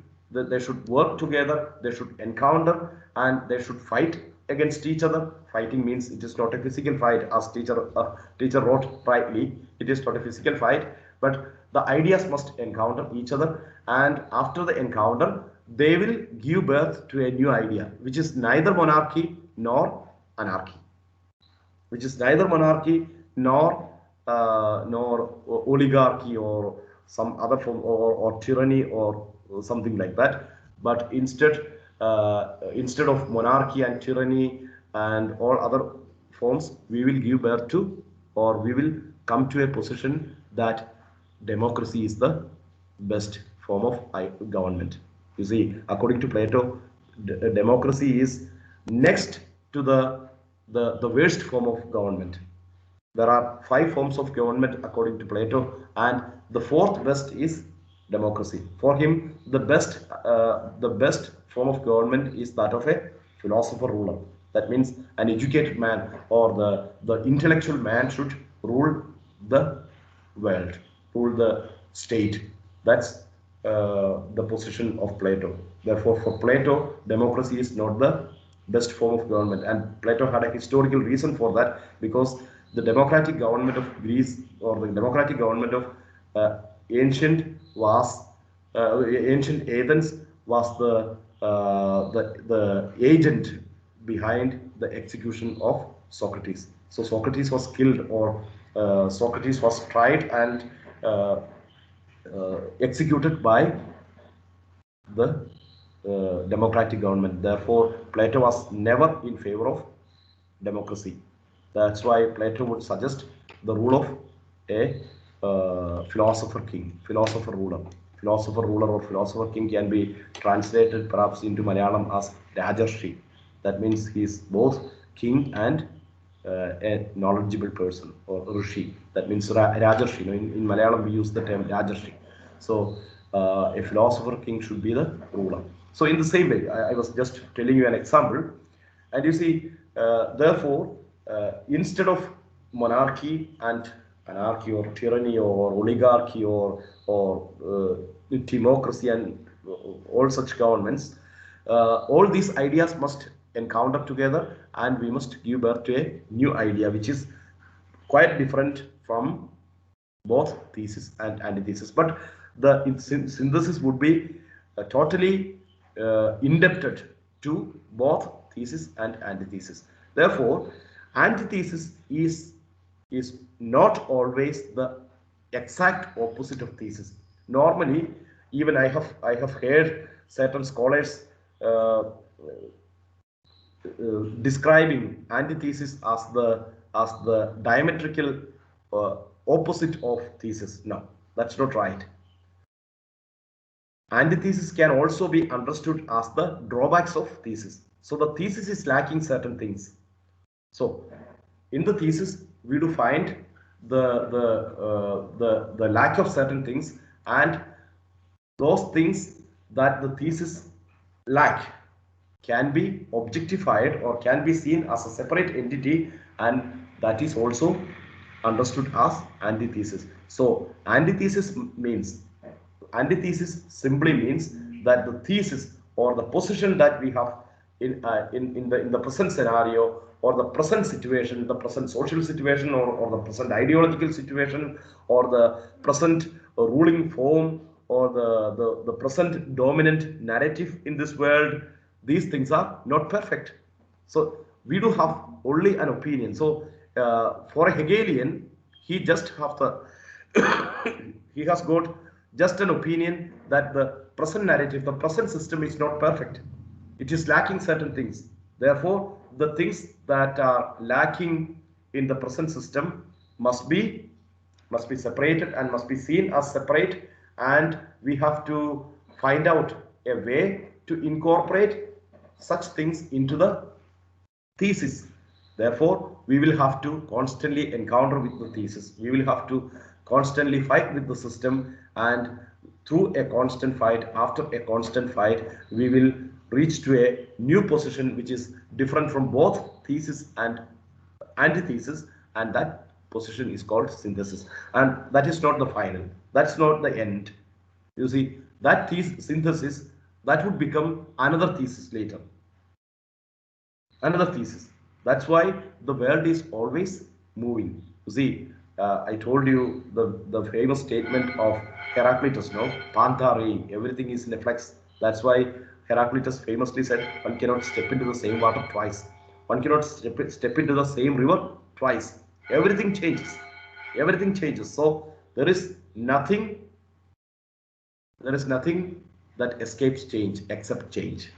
work together, they should encounter, and they should fight against each other. Fighting means it is not a physical fight, as teacher wrote rightly. It is not a physical fight, but the ideas must encounter each other, and after the encounter they will give birth to a new idea, which is neither monarchy nor anarchy, which is neither monarchy nor oligarchy or some other form, or tyranny or something like that. But instead of monarchy and tyranny and all other forms, we will give birth to, or we will come to a position that democracy is the best form of government. You see, according to Plato, democracy is next to the worst form of government. There are 5 forms of government according to Plato, and the fourth best is democracy. For him, the best form of government is that of a philosopher ruler. That means an educated man, or the intellectual man should rule the world, rule the state. That's the position of Plato. Therefore, for Plato, democracy is not the best form of government. And Plato had a historical reason for that, because the democratic government of Greece, or the democratic government of uh, ancient was ancient Athens, was the agent behind the execution of Socrates. So Socrates was killed, or Socrates was tried and executed by the democratic government. Therefore, Plato was never in favor of democracy. That's why Plato would suggest the rule of a philosopher king, philosopher ruler. Philosopher ruler or philosopher king can be translated perhaps into Malayalam as Rajarshi. That means he is both king and a knowledgeable person, or Rishi. That means Rajarshi. In Malayalam we use the term Rajarshi. So a philosopher king should be the ruler. So in the same way, I was just telling you an example, and you see, therefore, instead of monarchy and anarchy or tyranny or oligarchy or democracy and all such governments, all these ideas must encounter together, and we must give birth to a new idea, which is quite different from both thesis and antithesis. But the synthesis would be totally indebted to both thesis and antithesis. Therefore, antithesis is not always the exact opposite of thesis. Normally, even I have heard certain scholars uh, describing antithesis as the diametrical opposite of thesis. No, that's not right. Antithesis can also be understood as the drawbacks of thesis. So the thesis is lacking certain things. So in the thesis, we do find the lack of certain things, and those things that the thesis lack can be objectified or can be seen as a separate entity, and that is also understood as antithesis. So antithesis simply means that the thesis or the position that we have in the present scenario, or the present situation, the present social situation, or the present ideological situation, or the present ruling form, or the present dominant narrative in this world, these things are not perfect. So we do have only an opinion. So for a Hegelian, he just have the he has got just an opinion that the present narrative, the present system is not perfect. It is lacking certain things. Therefore, the things that are lacking in the present system must be separated and must be seen as separate, and we have to find out a way to incorporate such things into the thesis. Therefore, we will have to constantly encounter with the thesis. We will have to constantly fight with the system, and through a constant fight, after a constant fight, we will reach to a new position which is different from both thesis and antithesis, and that position is called synthesis. And that is not the final. That's not the end. You see, that synthesis, that would become another thesis later. Another thesis. That's why the world is always moving. You see, I told you the famous statement of Heraclitus, no? Pantha, everything is in a flux. That's why Heraclitus famously said, one cannot step into the same water twice. One cannot step into the same river twice. Everything changes. Everything changes. So there is nothing that escapes change except change.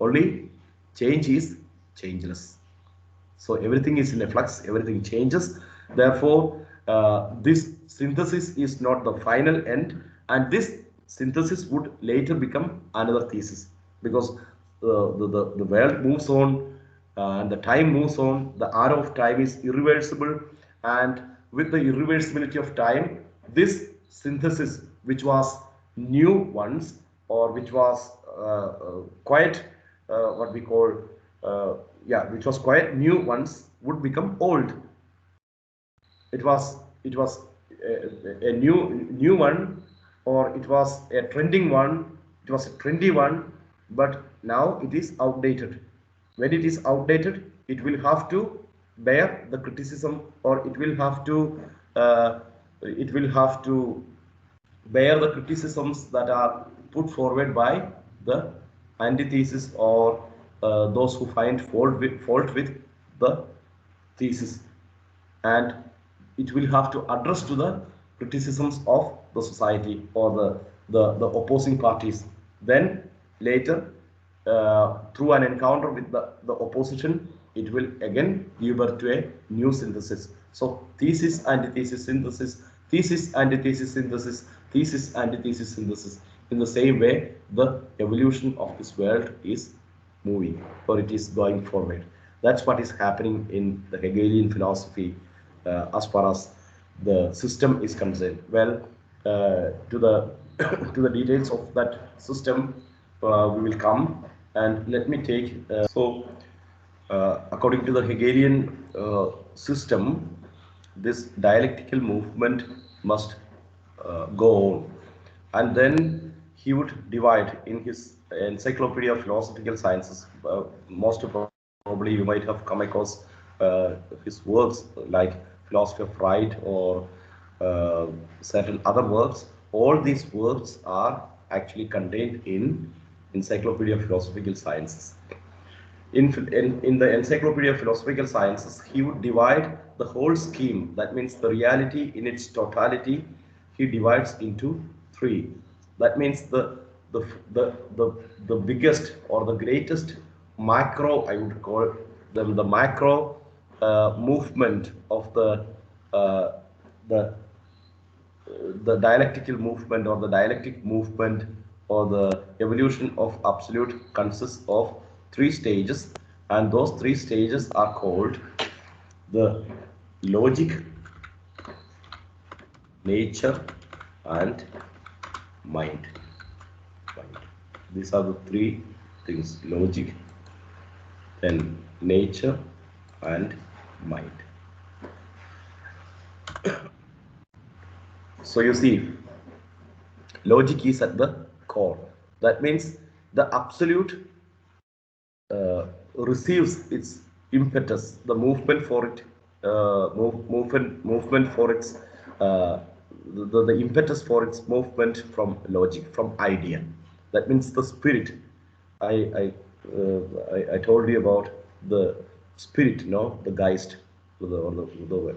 Only change is changeless. So everything is in a flux, everything changes. Therefore, this synthesis is not the final end, and this synthesis would later become another thesis, because the world moves on, and the time moves on. The arrow of time is irreversible, and with the irreversibility of time, this synthesis, which was new once, or which was quite what we call which was quite new once, would become old. It was a new one, or it was a trending one, it was a trendy one, but now it is outdated. When it is outdated, it will have to bear the criticism, or it will have to bear the criticisms that are put forward by the antithesis, or those who find fault with the thesis, and it will have to address to the criticisms of the society, or the opposing parties. Then later, through an encounter with the opposition, it will again give birth to a new synthesis. So thesis, antithesis, synthesis, thesis, antithesis, synthesis, thesis, antithesis, synthesis. In the same way, the evolution of this world is moving, or it is going forward. That's what is happening in the Hegelian philosophy as far as the system is concerned. Well, to the to the details of that system we will come, and let me take according to the Hegelian system, this dialectical movement must go on, and then he would divide in his Encyclopedia of Philosophical Sciences. Most probably you might have come across his works like Philosophy of Right, or certain other works. All these works are actually contained in Encyclopedia of Philosophical Sciences. In the Encyclopedia of Philosophical Sciences, he would divide the whole scheme, that means the reality in its totality, he divides into three. That means the biggest or the greatest macro, I would call them the macro movement of uh, the the dialectical movement or the dialectic movement or the evolution of absolute consists of three stages, and those three stages are called the logic, nature, and mind. These are the three things: logic, then nature, and mind. So you see, logic is at the core. That means the absolute receives its impetus, the movement for it, movement for its, the impetus for its movement from logic, from idea. That means the spirit. I told you about the spirit, no, the Geist, the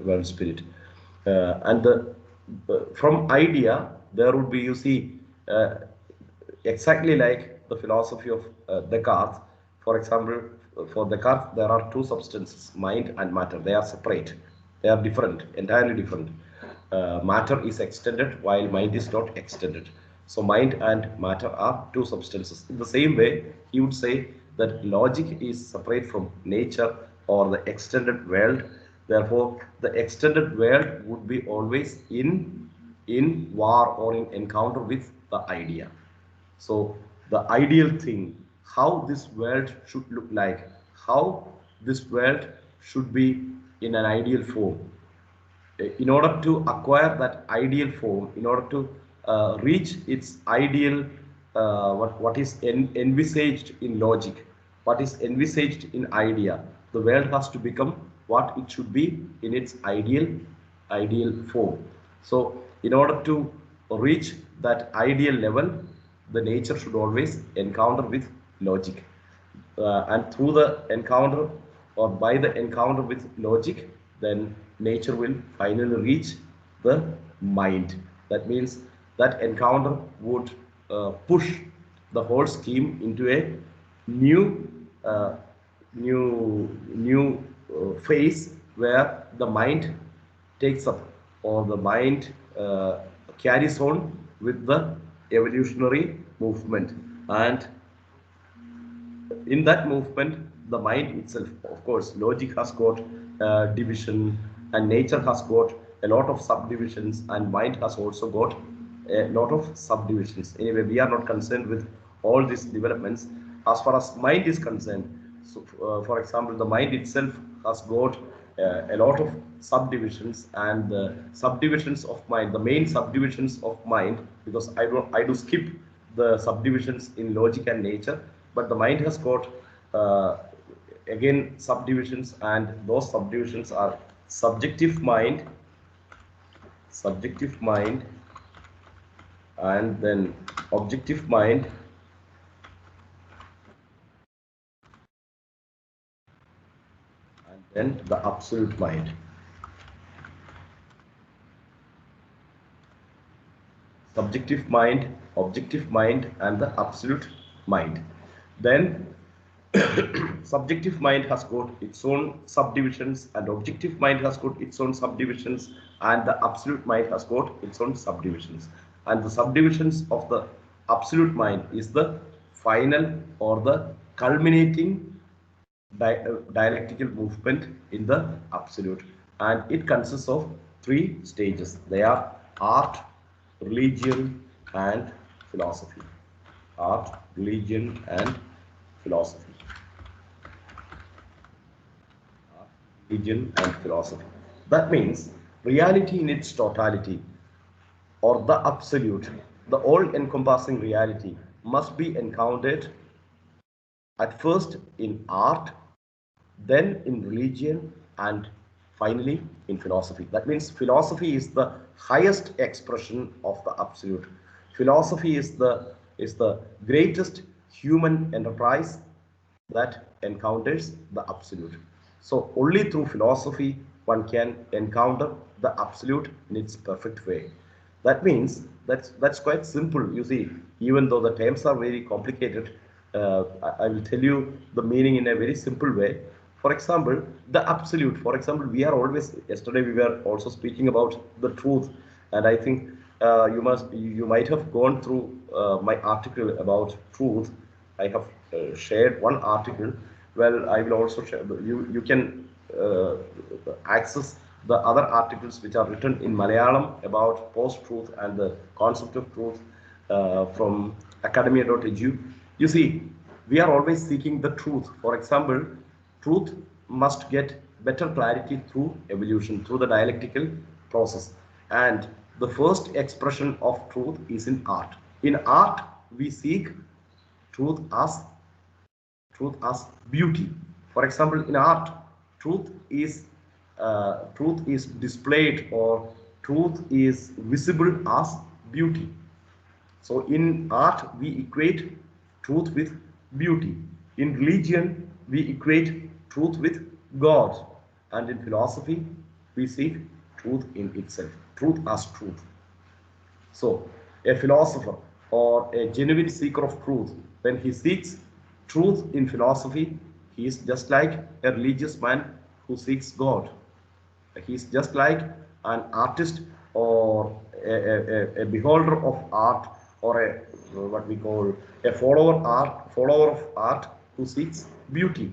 world spirit, and the from idea there would be, you see, exactly like the philosophy of Descartes. For example, for Descartes, there are two substances, mind and matter. They are separate. They are different, entirely different. Matter is extended while mind is not extended. So mind and matter are two substances. In the same way, he would say that logic is separate from nature or the extended world. Therefore, the extended world would be always in war or in encounter with the idea. So the ideal thing, how this world should look like, how this world should be in an ideal form. In order to acquire that ideal form, in order to reach its ideal, what is envisaged in logic, what is envisaged in idea, the world has to become what it should be in its ideal form. So in order to reach that ideal level, the nature should always encounter with logic, and through the encounter or by the encounter with logic, then nature will finally reach the mind. That means that encounter would push the whole scheme into a new uh, new phase where the mind takes up, or the mind carries on with the evolutionary movement. And in that movement, the mind itself, of course, logic has got division, and nature has got a lot of subdivisions, and mind has also got a lot of subdivisions. Anyway, we are not concerned with all these developments as far as mind is concerned. So for example, the mind itself has got a lot of subdivisions, and the subdivisions of mind, the main subdivisions of mind, because I do skip the subdivisions in logic and nature, but the mind has got uh, again subdivisions, and those subdivisions are subjective mind, and then objective mind, and then the absolute mind. Subjective mind, objective mind, and the absolute mind. Then subjective mind has got its own subdivisions, and objective mind has got its own subdivisions, and the absolute mind has got its own subdivisions. And the subdivisions of the absolute mind is the final or the culminating dialectical movement in the absolute, and it consists of three stages. They are art, religion, and philosophy. Art, religion, and philosophy. Religion, and philosophy. That means reality in its totality, or the absolute, the all-encompassing reality, must be encountered at first in art, then in religion, and finally in philosophy. That means philosophy is the highest expression of the absolute. Philosophy is the greatest human enterprise that encounters the absolute. So only through philosophy one can encounter the absolute in its perfect way. That means that's quite simple. You see, even though the terms are very complicated, I will tell you the meaning in a very simple way. For example, the absolute. For example, we are always. Yesterday we were also speaking about the truth, and I think you might have gone through my article about truth. I have shared one article. Well, I will also share. You can access the other articles which are written in Malayalam about post-truth and the concept of truth from academia.edu. You see, we are always seeking the truth. For example, truth must get better clarity through evolution, through the dialectical process. And the first expression of truth is in art. In art, we seek truth as truth as beauty. For example, in art, truth is displayed, or truth is visible as beauty. So in art, we equate truth with beauty. In religion, we equate truth with God. And in philosophy, we seek truth in itself, truth as truth. So, a philosopher or a genuine seeker of truth, when he seeks truth in philosophy, he is just like a religious man who seeks God. He is just like an artist or a beholder of art, or a what we call a follower of art who seeks beauty.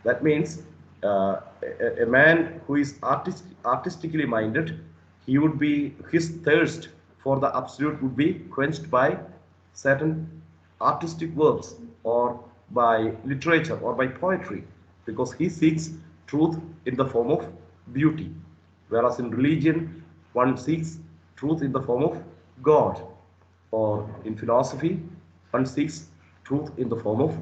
That means a man who is artistically minded, he would be, his thirst for the absolute would be quenched by certain artistic works, or by literature, or by poetry, because he seeks truth in the form of beauty. Whereas in religion, one seeks truth in the form of God, or in philosophy, one seeks truth in the form of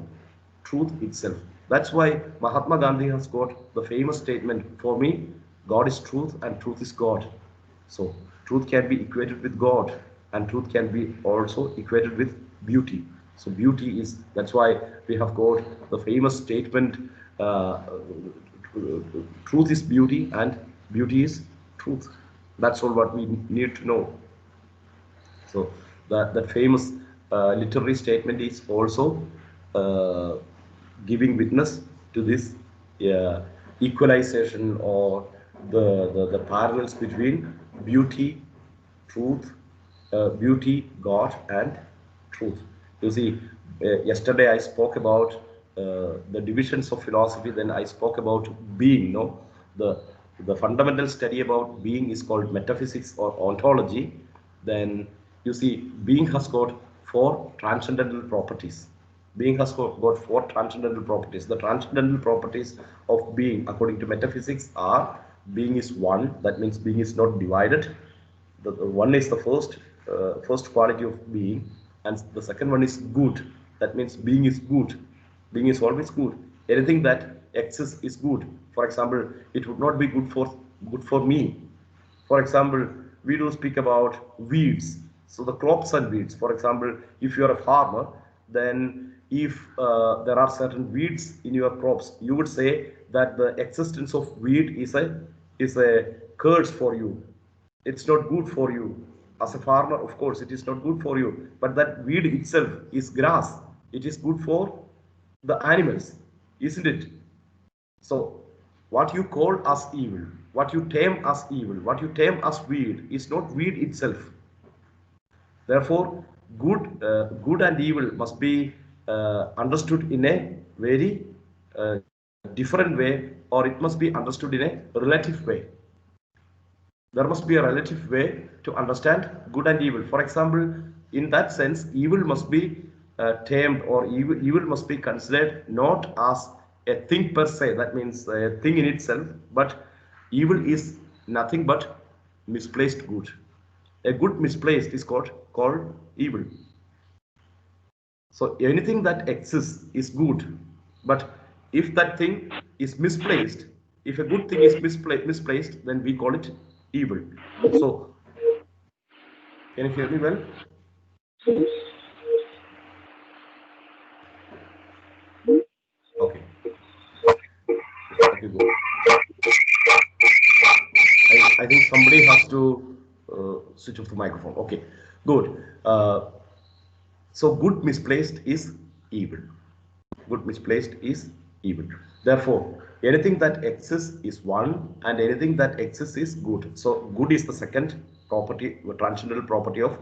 truth itself. That's why Mahatma Gandhi has got the famous statement, for me, God is truth and truth is God. So truth can be equated with God, and truth can be also equated with beauty. So beauty is, that's why we have got the famous statement, uh, truth is beauty and beauty is truth. That's all what we need to know. So that famous literary statement is also uh, giving witness to this equalization, or the parallels between beauty, truth, beauty, God, and truth. You see, yesterday I spoke about the divisions of philosophy. Then I spoke about being. No, the the fundamental study about being is called metaphysics or ontology. Then you see, being has got four transcendental properties. Being has got four transcendental properties. The transcendental properties of being, according to metaphysics, are: being is one. That means being is not divided. The one is the first quality of being, and the second one is good. That means being is good. Being is always good. Anything that exists is good. For example, it would not be good for me. For example, we do speak about weeds. So the crops and weeds. For example, if you are a farmer, then if there are certain weeds in your crops, you would say that the existence of weed is a curse for you. It's not good for you. As a farmer, of course, it is not good for you. But that weed itself is grass. It is good for the animals, isn't it? So, what you call as evil, what you term as evil, what you term as weed is not weed itself. Therefore, good and evil must be understood in a very different way, or it must be understood in a relative way. There must be a relative way to understand good and evil. For example, in that sense, evil must be termed, or evil must be considered not as a thing per se, that means a thing in itself, but evil is nothing but misplaced good. A good misplaced is called evil. So anything that exists is good, but if that thing is misplaced, if a good thing is misplaced, then we call it evil. So can you hear me well? Okay. Okay, good. I think somebody has to switch off the microphone. Okay, good. So good misplaced is evil. good misplaced is evil. Therefore, anything that exists is one, and anything that exists is good. So good is the second property, transcendental property of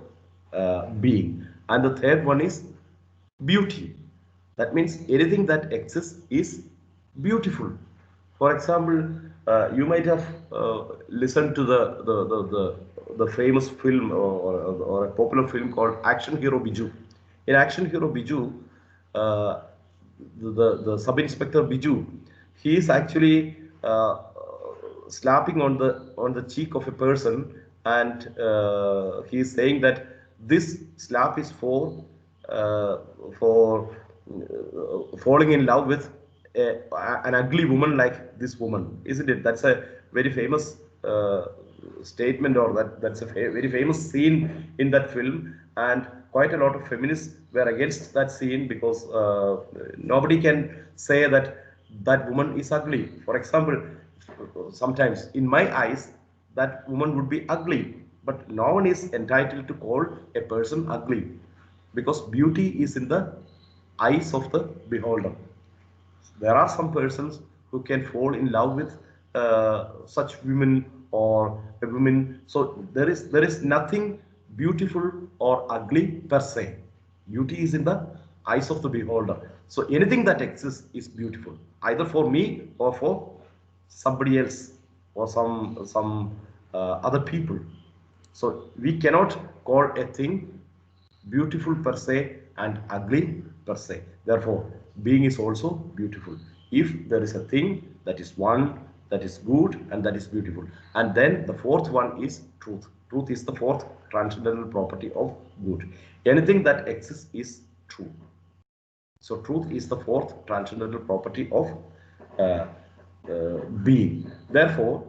being. And the third one is beauty. That means anything that exists is beautiful. For example, you might have listened to the famous film, or a popular film called Action Hero Biju. In Action Hero Biju, uh, the sub inspector Biju, he is actually slapping on the cheek of a person, and he is saying that this slap is for falling in love with an ugly woman like this woman, isn't it? That's a very famous statement, or that's a very famous scene in that film, and quite a lot of feminists were against that scene, because nobody can say that that woman is ugly. For example, sometimes in my eyes that woman would be ugly, but no one is entitled to call a person ugly, because beauty is in the eyes of the beholder. There are some persons who can fall in love with such women or a woman. So there is nothing beautiful or ugly per se. Beauty is in the eyes of the beholder. So anything that exists is beautiful, either for me or for somebody else, or some other people. So we cannot call a thing beautiful per se and ugly per se. Therefore, being is also beautiful. If there is a thing that is one, that is good, and that is beautiful. And then the fourth one is truth. Truth is the fourth transcendental property of good. Anything that exists is true. So truth is the fourth transcendental property of uh, being. Therefore,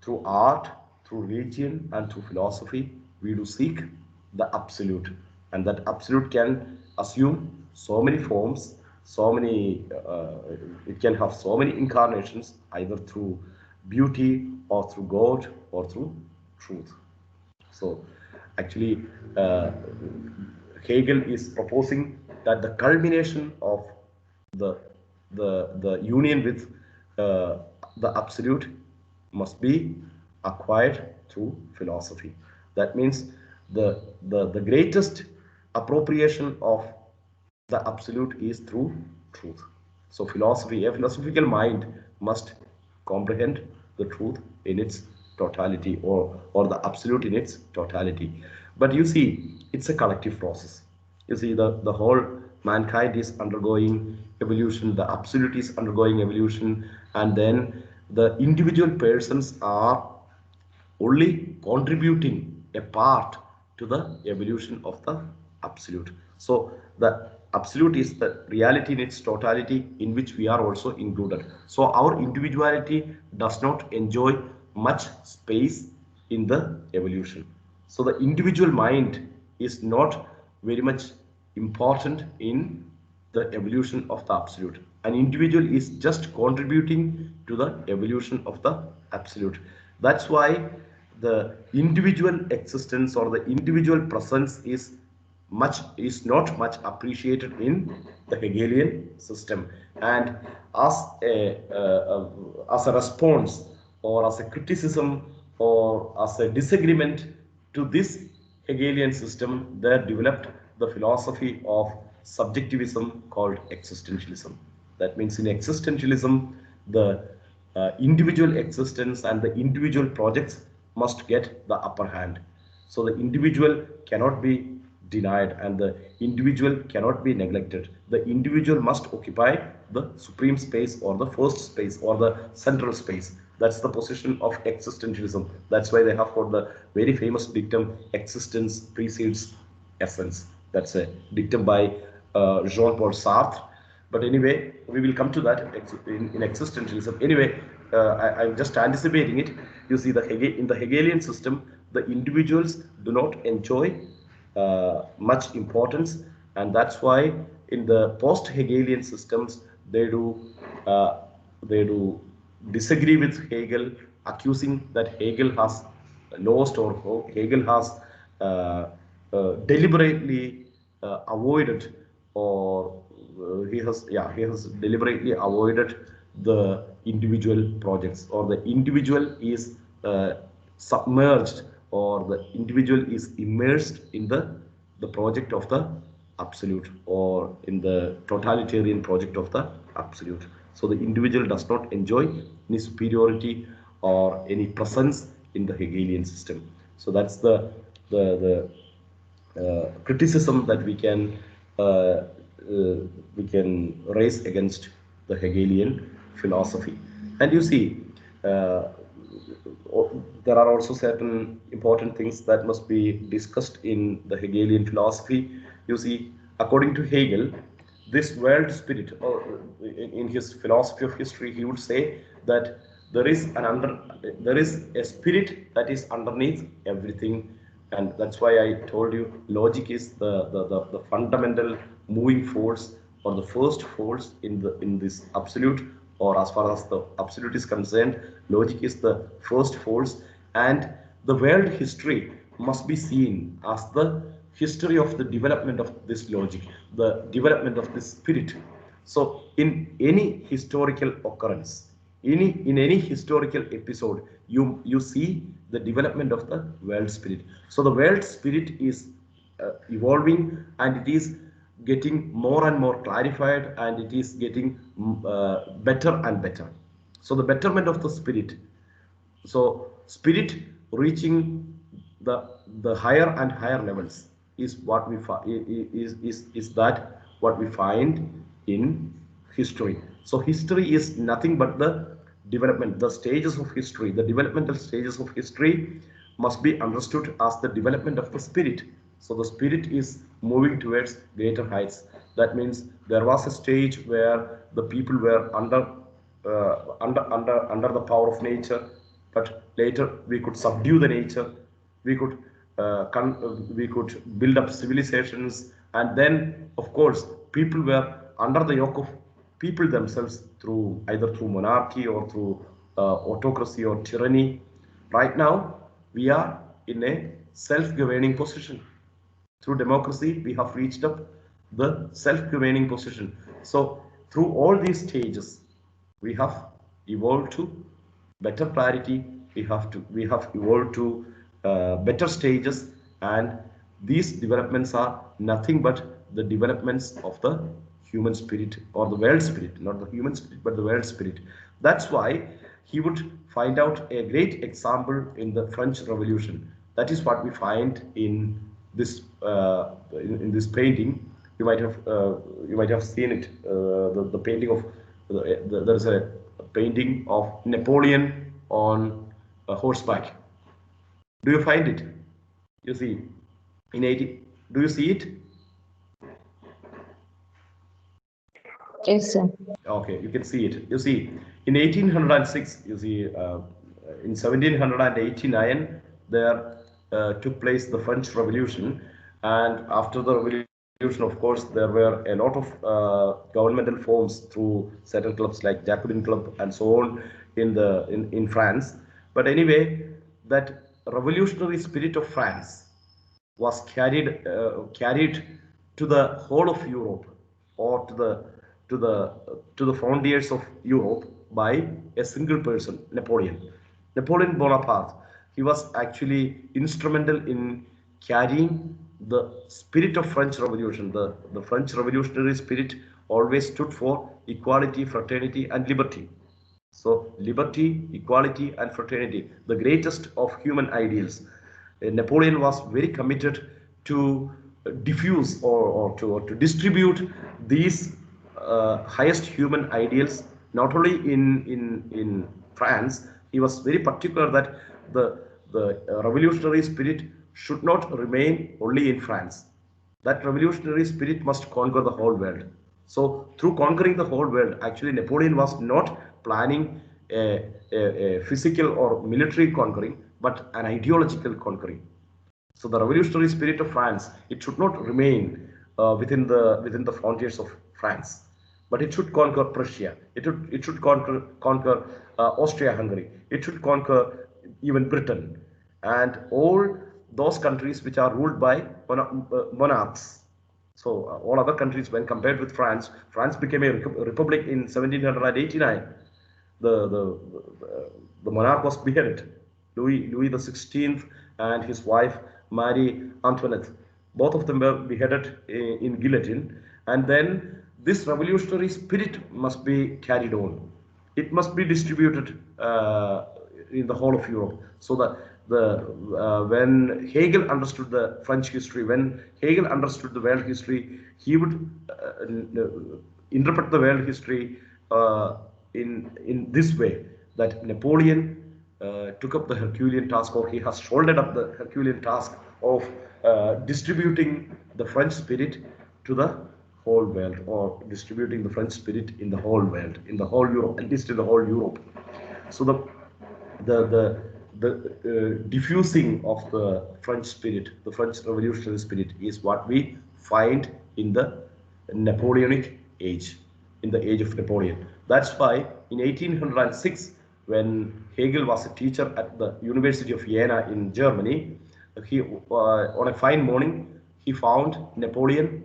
through art, through religion, and through philosophy, we do seek the absolute. And that absolute can assume so many forms, so many, it can have so many incarnations, either through beauty, or through God, or through truth. So, actually, Hegel is proposing that the culmination of the the union with the absolute must be acquired through philosophy. That means the greatest appropriation of the absolute is through truth. So philosophy, a philosophical mind must comprehend the truth in its totality, or the absolute in its totality. But you see, it's a collective process. You see, the whole mankind is undergoing evolution, the absolute is undergoing evolution, and then the individual persons are only contributing a part to the evolution of the absolute. So the absolute is the reality in its totality, in which we are also included. So our individuality does not enjoy much space in the evolution. So the individual mind is not very much important in the evolution of the absolute. An individual is just contributing to the evolution of the absolute. That's why the individual existence, or the individual presence, is not much appreciated in the Hegelian system. And as a response, or as a criticism, or as a disagreement to this Hegelian system, there developed the philosophy of subjectivism called existentialism. That means in existentialism, the individual existence and the individual projects must get the upper hand. So the individual cannot be denied, and the individual cannot be neglected. The individual must occupy the supreme space, or the first space, or the central space. That's the position of existentialism. That's why they have got the very famous dictum, existence precedes essence. That's a dictum by Jean-Paul Sartre. But anyway, we will come to that in existentialism. Anyway, I'm just anticipating it. You see, in the Hegelian system, the individuals do not enjoy much importance, and that's why in the post-Hegelian systems uh, they do disagree with Hegel, accusing that Hegel has lost, or Hegel has deliberately avoided, or he has deliberately avoided the individual projects, or the individual is submerged, or the individual is immersed in the project of the absolute, or in the totalitarian project of the absolute. So the individual does not enjoy any superiority or any presence in the Hegelian system. So that's the criticism that we can raise against the Hegelian philosophy. And you see, uh, there are also certain important things that must be discussed in the Hegelian philosophy. You see, according to Hegel, this world spirit, or in his philosophy of history, he would say that there is a spirit that is underneath everything, and that's why I told you logic is the fundamental moving force, or the first force in this absolute, or as far as the absolute is concerned, logic is the first force. And the world history must be seen as the history of the development of this logic, the development of this spirit. So in any historical occurrence, in any historical episode, you see the development of the world spirit. So the world spirit is evolving, and it is getting more and more clarified, and it is getting better and better. So the betterment of the spirit, so spirit reaching the higher and higher levels is what we is that what we find in history. So history is nothing but the development, the stages of history, the developmental stages of history must be understood as the development of the spirit. So the spirit is moving towards greater heights. That means there was a stage where the people were under the power of nature, but later we could subdue the nature. We could we could build up civilizations, and then of course people were under the yoke of people themselves, through either through monarchy or through autocracy or tyranny. Right now we are in a self-governing position. Through democracy we have reached up the self-governing position. So through all these stages we have evolved to better clarity, we have evolved to better stages, and these developments are nothing but the developments of the human spirit, or the world spirit, not the human spirit but the world spirit. That's why he would find out a great example in the French Revolution. That is what we find in this in this painting. You might have seen it. The painting of there is a painting of Napoleon on a horseback. Do you find it? You see, in 80. Do you see it? Yes, sir. Okay, you can see it. You see, in 1806, you see, in 1789, there took place the French Revolution, and after the revolution, of course, there were a lot of governmental forms through certain clubs like Jacobin Club and so on in France. But anyway, that revolutionary spirit of France was carried to the whole of Europe, or to the to the frontiers of Europe by a single person, Napoleon. Napoleon Bonaparte. He was actually instrumental in carrying the spirit of French Revolution. The French revolutionary spirit always stood for equality, fraternity, and liberty. So, liberty, equality, and fraternity, the greatest of human ideals. Napoleon was very committed to diffuse, or to distribute these highest human ideals, not only in France. He was very particular that the revolutionary spirit should not remain only in France. That revolutionary spirit must conquer the whole world. So, through conquering the whole world, actually, Napoleon was not planning a physical or military conquering, but an ideological conquering. So, the revolutionary spirit of France, it should not remain within the frontiers of France, but it should conquer Prussia. It should conquer Austria-Hungary. It should conquer even Britain, and all those countries which are ruled by monarchs. So all other countries, when compared with France, France became a republic in 1789. The monarch was beheaded. Louis the 16th and his wife Marie Antoinette, both of them were beheaded in guillotine. And then this revolutionary spirit must be carried on. It must be distributed in the whole of Europe. So that when Hegel understood the French history, when Hegel understood the world history, he would interpret the world history in this way, that Napoleon took up the Herculean task, or he has shouldered up the Herculean task of distributing the French spirit to the whole world, or distributing the French spirit in the whole world, in the whole Europe, at least in the whole Europe. So the diffusing of the French spirit, the French revolutionary spirit, is what we find in the Napoleonic age, in the age of Napoleon. That's why in 1806, when Hegel was a teacher at the University of Vienna in Germany, he on a fine morning he found Napoleon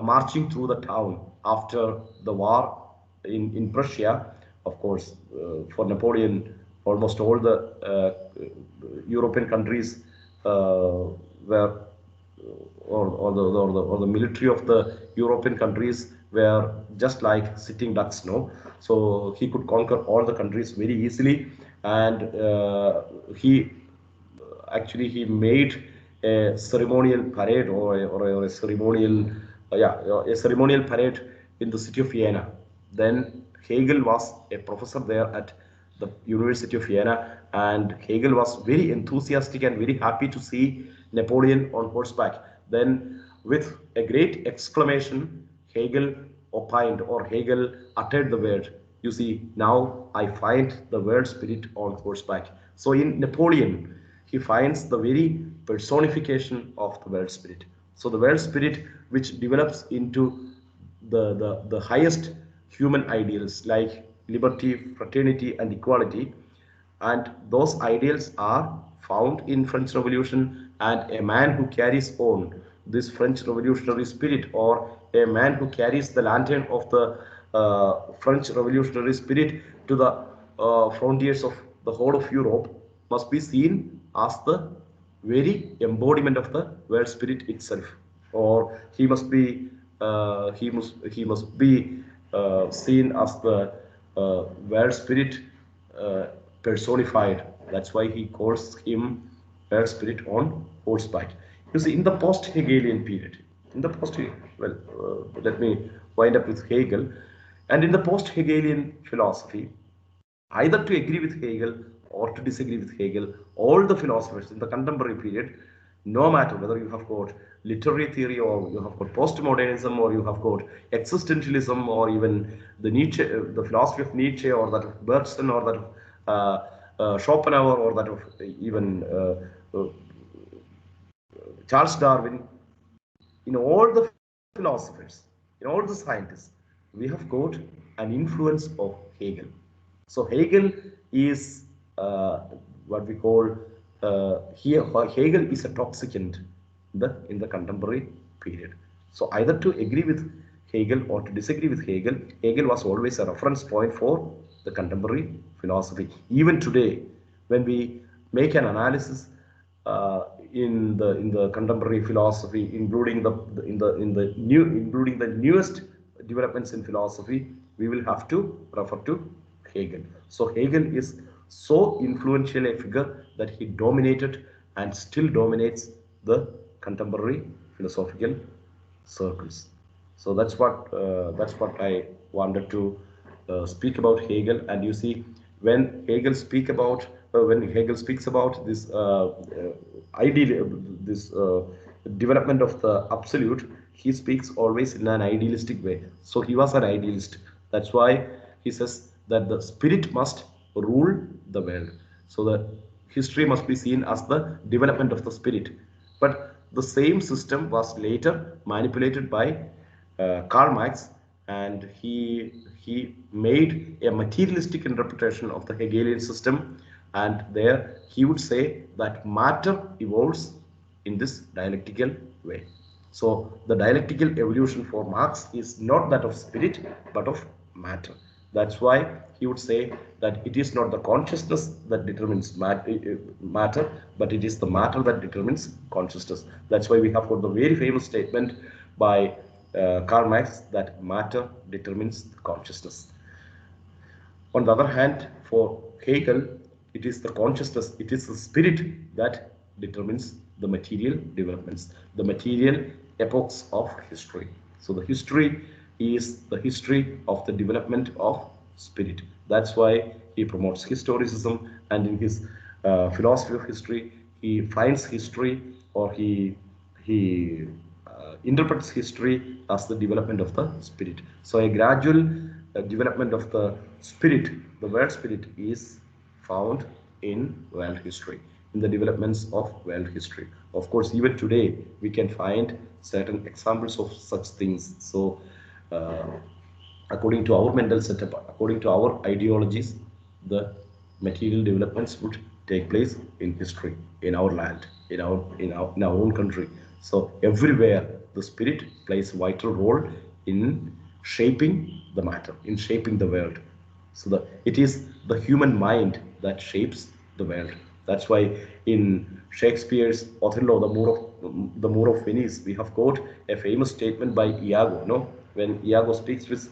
marching through the town after the war in Prussia. Of course, for Napoleon, almost all the European countries were, or the military of the European countries were just like sitting ducks, no? So he could conquer all the countries very easily, and he made a ceremonial parade, or a ceremonial a ceremonial parade in the city of Vienna. Then Hegel was a professor there at the University of Vienna, and Hegel was very enthusiastic and very happy to see Napoleon on horseback. Then, with a great exclamation, Hegel opined, or Hegel uttered the word, "You see, now I find the world spirit on horseback." So in Napoleon, he finds the very personification of the world spirit. So the world spirit, which develops into the highest human ideals like liberty, fraternity, and equality. And those ideals are found in French Revolution, and a man who carries on this French revolutionary spirit, or a man who carries the lantern of the French revolutionary spirit to the frontiers of the whole of Europe, must be seen as the very embodiment of the world spirit itself, or he must be seen as the world spirit uh, personified. That's why he calls him world spirit on horseback. You see, in the post-Hegelian period, in the post, well, let me wind up with Hegel, and in the post-Hegelian philosophy, either to agree with Hegel or to disagree with Hegel, all the philosophers in the contemporary period, no matter whether you have got literary theory, or you have got postmodernism, or you have got existentialism, or even the Nietzsche, the philosophy of Nietzsche, or that of Bergson, or that of Schopenhauer, or that of even Charles Darwin, in all the philosophers, in all the scientists, we have got an influence of Hegel. So Hegel is what we call here. Hegel is a toxicant in the contemporary period. So either to agree with Hegel or to disagree with Hegel, Hegel was always a reference point for the contemporary philosophy. Even today, when we make an analysis in the contemporary philosophy, including the newest developments in philosophy, we will have to refer to Hegel. So Hegel is so influential a figure that he dominated and still dominates the contemporary philosophical circles. So that's what I wanted to speak about Hegel. And you see, when Hegel speaks about this ideal, this development of the absolute, he speaks always in an idealistic way. So he was an idealist. That's why he says that the spirit must rule the world. So the history must be seen as the development of the spirit. But the same system was later manipulated by Karl Marx, and he made a materialistic interpretation of the Hegelian system, and there he would say that matter evolves in this dialectical way. So the dialectical evolution for Marx is not that of spirit, but of matter. That's why he would say that it is not the consciousness that determines matter, but it is the matter that determines consciousness. That's why we have got the very famous statement by Karl Marx that matter determines consciousness. On the other hand, for Hegel, it is the consciousness, it is the spirit that determines the material developments, the material epochs of history. So the history is the history of the development of spirit. That's why he promotes historicism, and in his philosophy of history, he finds history, or he interprets history as the development of the spirit. So a gradual development of the spirit, the word spirit, is found in world history, in the developments of world history. Of course, even today we can find certain examples of such things. So uh, according to our mental setup, according to our ideologies, the material developments would take place in history, in our land, in our own country. So everywhere the spirit plays a vital role in shaping the matter, in shaping the world. So it is the human mind that shapes the world. That's why in Shakespeare's Othello, the Moor of Venice, we have got a famous statement by Iago. No, when Iago speaks with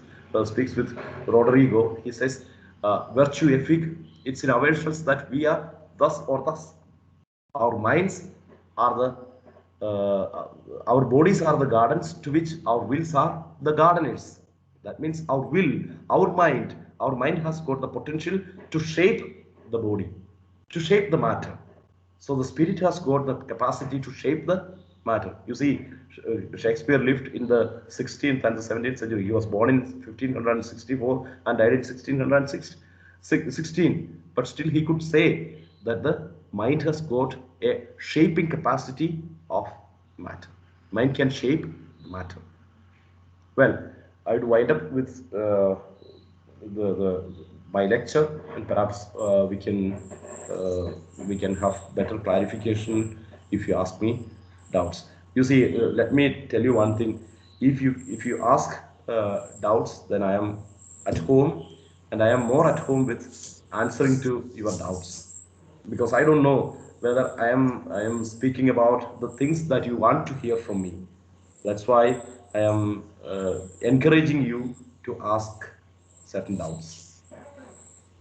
Rodrigo, he says, "Virtue effic, it's in ourselves that we are thus or thus. Our minds are our bodies are the gardens to which our wills are the gardeners." That means our mind has got the potential to shape the body, to shape the matter. So the spirit has got the capacity to shape the matter. You see, Shakespeare lived in the 16th and the 17th century. He was born in 1564 and died in 1616. But still, he could say that the mind has got a shaping capacity of matter. Mind can shape matter. Well, I would wind up with my lecture, and perhaps we can have better clarification if you ask me doubts. You see, let me tell you one thing. If you ask doubts, then I am at home, and I am more at home with answering to your doubts, because I don't know whether I am speaking about the things that you want to hear from me. That's why I am encouraging you to ask certain doubts.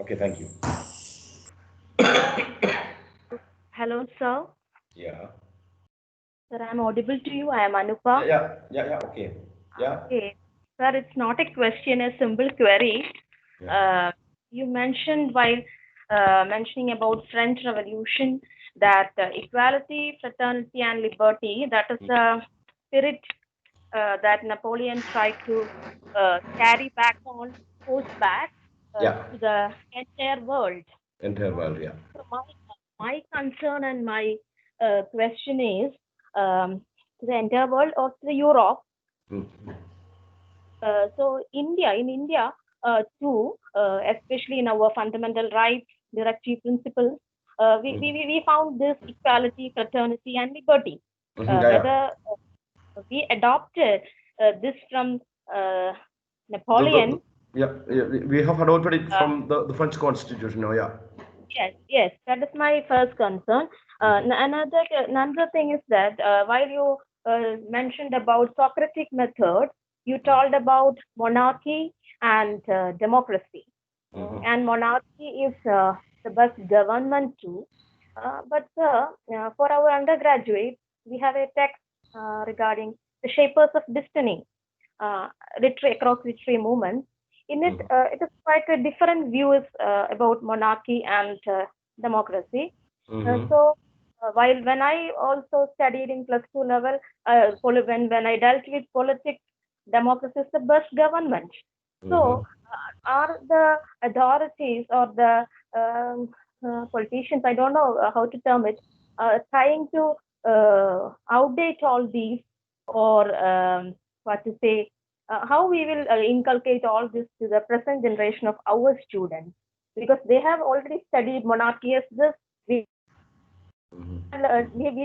Okay, thank you. Hello, sir. Yeah. Sir, I'm audible to you. I am Yeah, Anupa. yeah. Okay. Yeah. Okay. Sir, it's not a question, a simple query. Yeah. Uh, you mentioned while mentioning about French Revolution that equality, fraternity, and liberty, that is the spirit that Napoleon tried to carry back on horseback Yeah. to the entire world. Entire world. Yeah. So my concern and my question is to the entire world or to the Europe. Mm. So in India too, especially in our fundamental rights, directive principles, we found this equality, fraternity, and liberty. Mhm, yeah, yeah. Whether we adopted this from The Napoleon. yeah, yeah, we have adopted it Uh, from the French Constitution. Oh, yeah. yes, that is my first concern. Another thing is that while you mentioned about Socratic method, you told about monarchy and democracy. And monarchy is the best government too. But for our undergraduates, we have a text regarding the shapers of destiny, across literary movements. In it, it is quite a different views about monarchy and democracy. While when I also studied in +2 level, when I dealt with politics, democracy is the best government. So, are the authorities or the politicians, I don't know how to term it, trying to outdate all these, or what to say, how we will inculcate all this to the present generation of our students, because they have already studied monarchy as this. We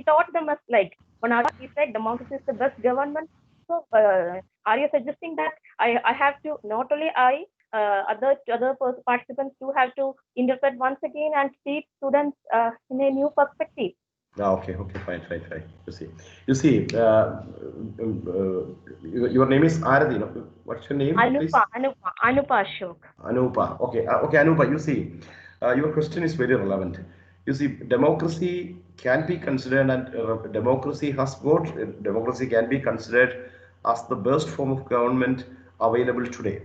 taught them as like monarchy. You said democracy is the best government. So, are you suggesting that I have to, not only I, other participants too have to interpret once again and teach students in a new perspective? Okay, okay, fine. Your name is Arati, no? What's your name, please? Anupa Ashok. Anupa. Okay, okay, Anupa. Your question is very relevant. You see, democracy can be considered, and democracy can be considered as the best form of government available today.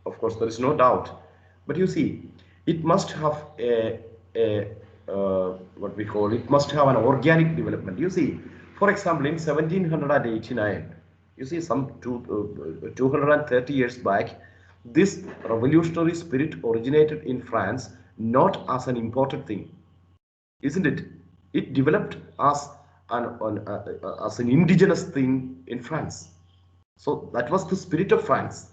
Of course, there is no doubt. But you see, it must have what we call, it must have an organic development. You see, for example, in 1789, you see, some 230 years back, this revolutionary spirit originated in France not as an imported thing, isn't it? It developed as an indigenous thing in France. So that was the spirit of France.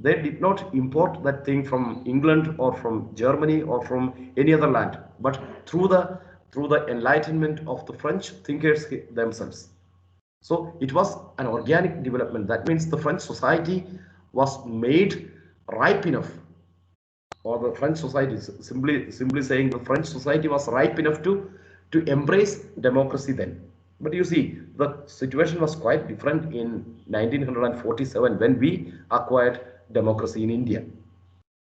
They did not import that thing from England or from Germany or from any other land, but through the enlightenment of the French thinkers themselves. So it was an organic development. That means the French society was made ripe enough, or the French society, simply saying, the French society was ripe enough to embrace democracy then. But you see, the situation was quite different in 1947 when we acquired democracy in India.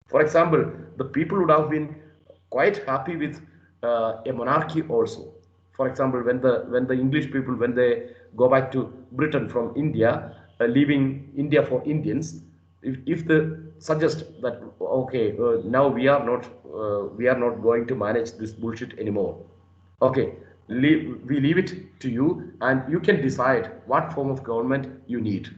For example, the people would have been quite happy with a monarchy also. For example, when the English people, when they go back to Britain from India, leaving India for Indians, if they suggest that, okay, now we are not going to manage this bullshit anymore. Okay, we leave it to you, and you can decide what form of government you need.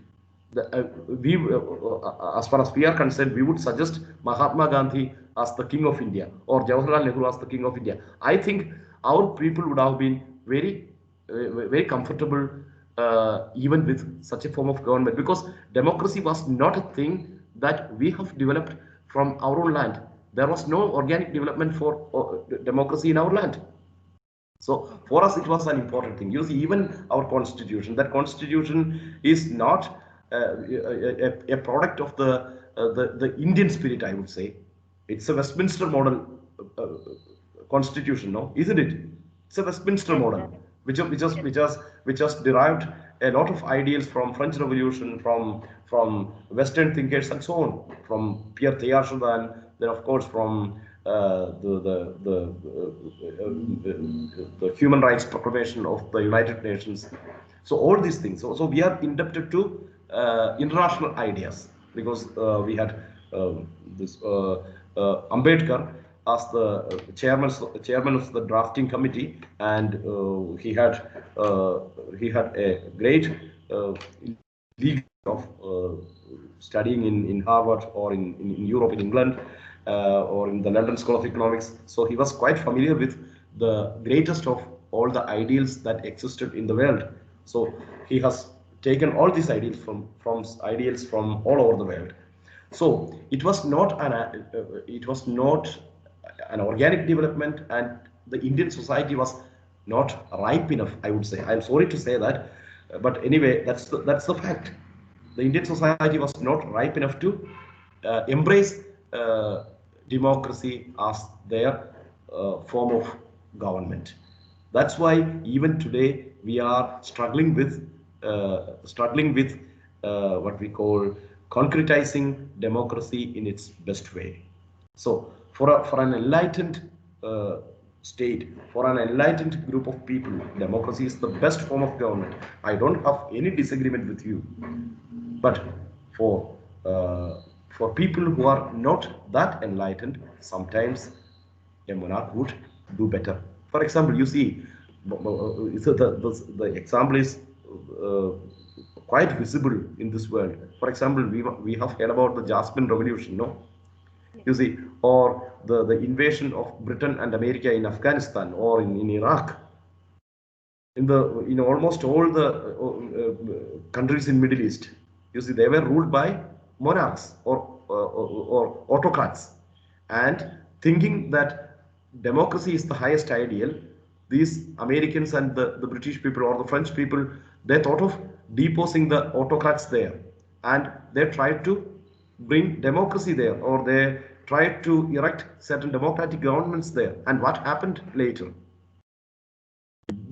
As far as we are concerned, we would suggest Mahatma Gandhi as the king of India, or Jawaharlal Nehru as the king of India. I think our people would have been very comfortable even with such a form of government, because democracy was not a thing that we have developed from our own land. There was no organic development for democracy in our land. So for us, it was an important thing. You see, even our constitution, that constitution is not a product of the Indian spirit, I would say. It's a Westminster model constitution, no, isn't it? It's a Westminster Yes, model, sir. which has derived a lot of ideals from French Revolution, from Western thinkers, and so on, from Pierre Teilhard, and then of course from the Human Rights Proclamation of the United Nations. So all these things. So we are indebted to international ideas, because we had this Ambedkar as the chairman of the drafting committee, and he had a great league of studying in Harvard, or in Europe, in England, or in the London School of Economics. So he was quite familiar with the greatest of all the ideals that existed in the world. So he has taken all these ideals from all over the world. So it was not an organic development, and the Indian society was not ripe enough, I would say. I'm sorry to say that, but anyway, that's the fact. The Indian society was not ripe enough to embrace democracy as their form of government. That's why even today we are struggling with what we call concretizing democracy in its best way. So for an enlightened state, for an enlightened group of people, democracy is the best form of government. I don't have any disagreement with you. But for uh, for people who are not that enlightened, sometimes a monarch would do better. For example, you see, the example is uh, quite visible in this world. For example, we have heard about the Jasmine Revolution, no? You see, or the invasion of Britain and America in Afghanistan, or in Iraq, in almost all the countries in Middle East. You see, they were ruled by monarchs, or autocrats, and thinking that democracy is the highest ideal, these Americans and the British people or the French people, they thought of deposing the autocrats there, and they tried to bring democracy there, or they tried to erect certain democratic governments there. And what happened later?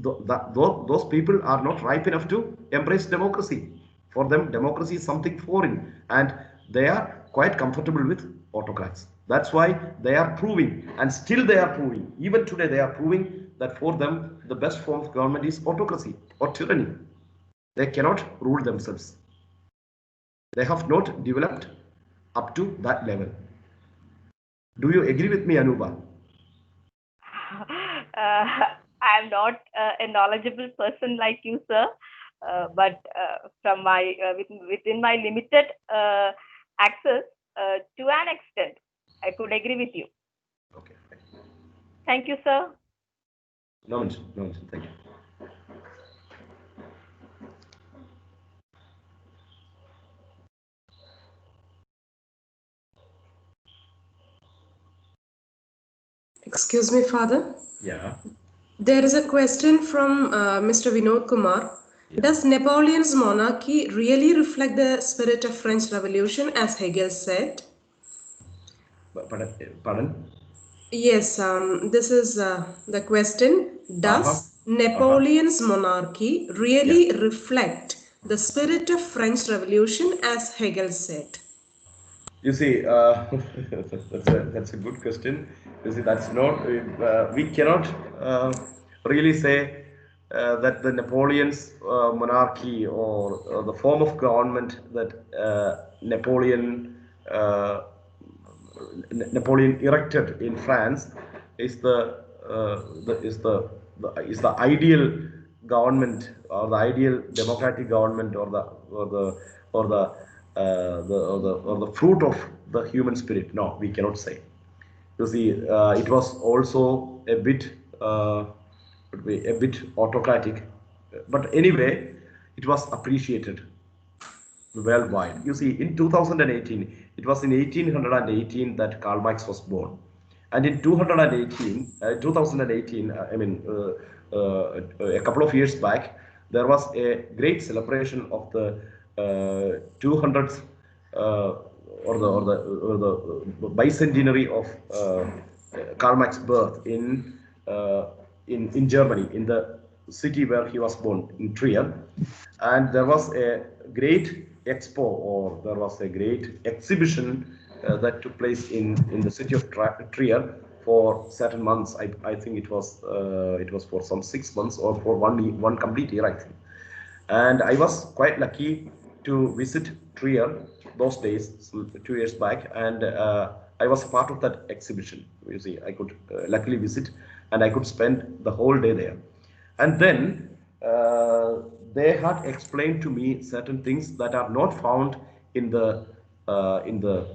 Those people are not ripe enough to embrace democracy. For them, democracy is something foreign, and they are quite comfortable with autocrats. That's why they are proving, and still they are proving, even today they are proving that for them the best form of government is autocracy or tyranny. They cannot rule themselves. They have not developed up to that level. Do you agree with me, Anuba? I'm not a knowledgeable person like you, sir, but from my within my limited access, to an extent, I could agree with you. Okay. Thank you, sir. No mention. No mention. Thank you. Excuse me, Father. Yeah. There is a question from Mr. Vinod Kumar. Yeah. Does Napoleon's monarchy really reflect the spirit of French Revolution, as Hegel said? Pardon? Yes, this is the question. Uh-huh. Does Napoleon's monarchy really Yeah. reflect the spirit of French Revolution, as Hegel said? You see, that's a good question. You see, that's not we cannot really say that the Napoleon's monarchy or the form of government that uh, Napoleon erected in France is the ideal government, or the ideal democratic government, or the fruit of the human spirit. No, we cannot say. You see, it was also a bit autocratic, but anyway, it was appreciated worldwide. You see, in 2018, it was in 1818 that Karl Marx was born. And in 2018, I mean, a couple of years back, there was a great celebration of the 200th or the bicentenary of Karl Marx's birth in Germany, in the city where he was born, in Trier. And there was a great expo, or there was a great exhibition that took place in the city of Trier for certain months. I think it was for some 6 months, or for one complete year, I think. And I was quite lucky to visit Trier those days, 2 years back, and I was part of that exhibition. You see, I could luckily visit, and I could spend the whole day there. And then they had explained to me certain things that are not found in the uh, in the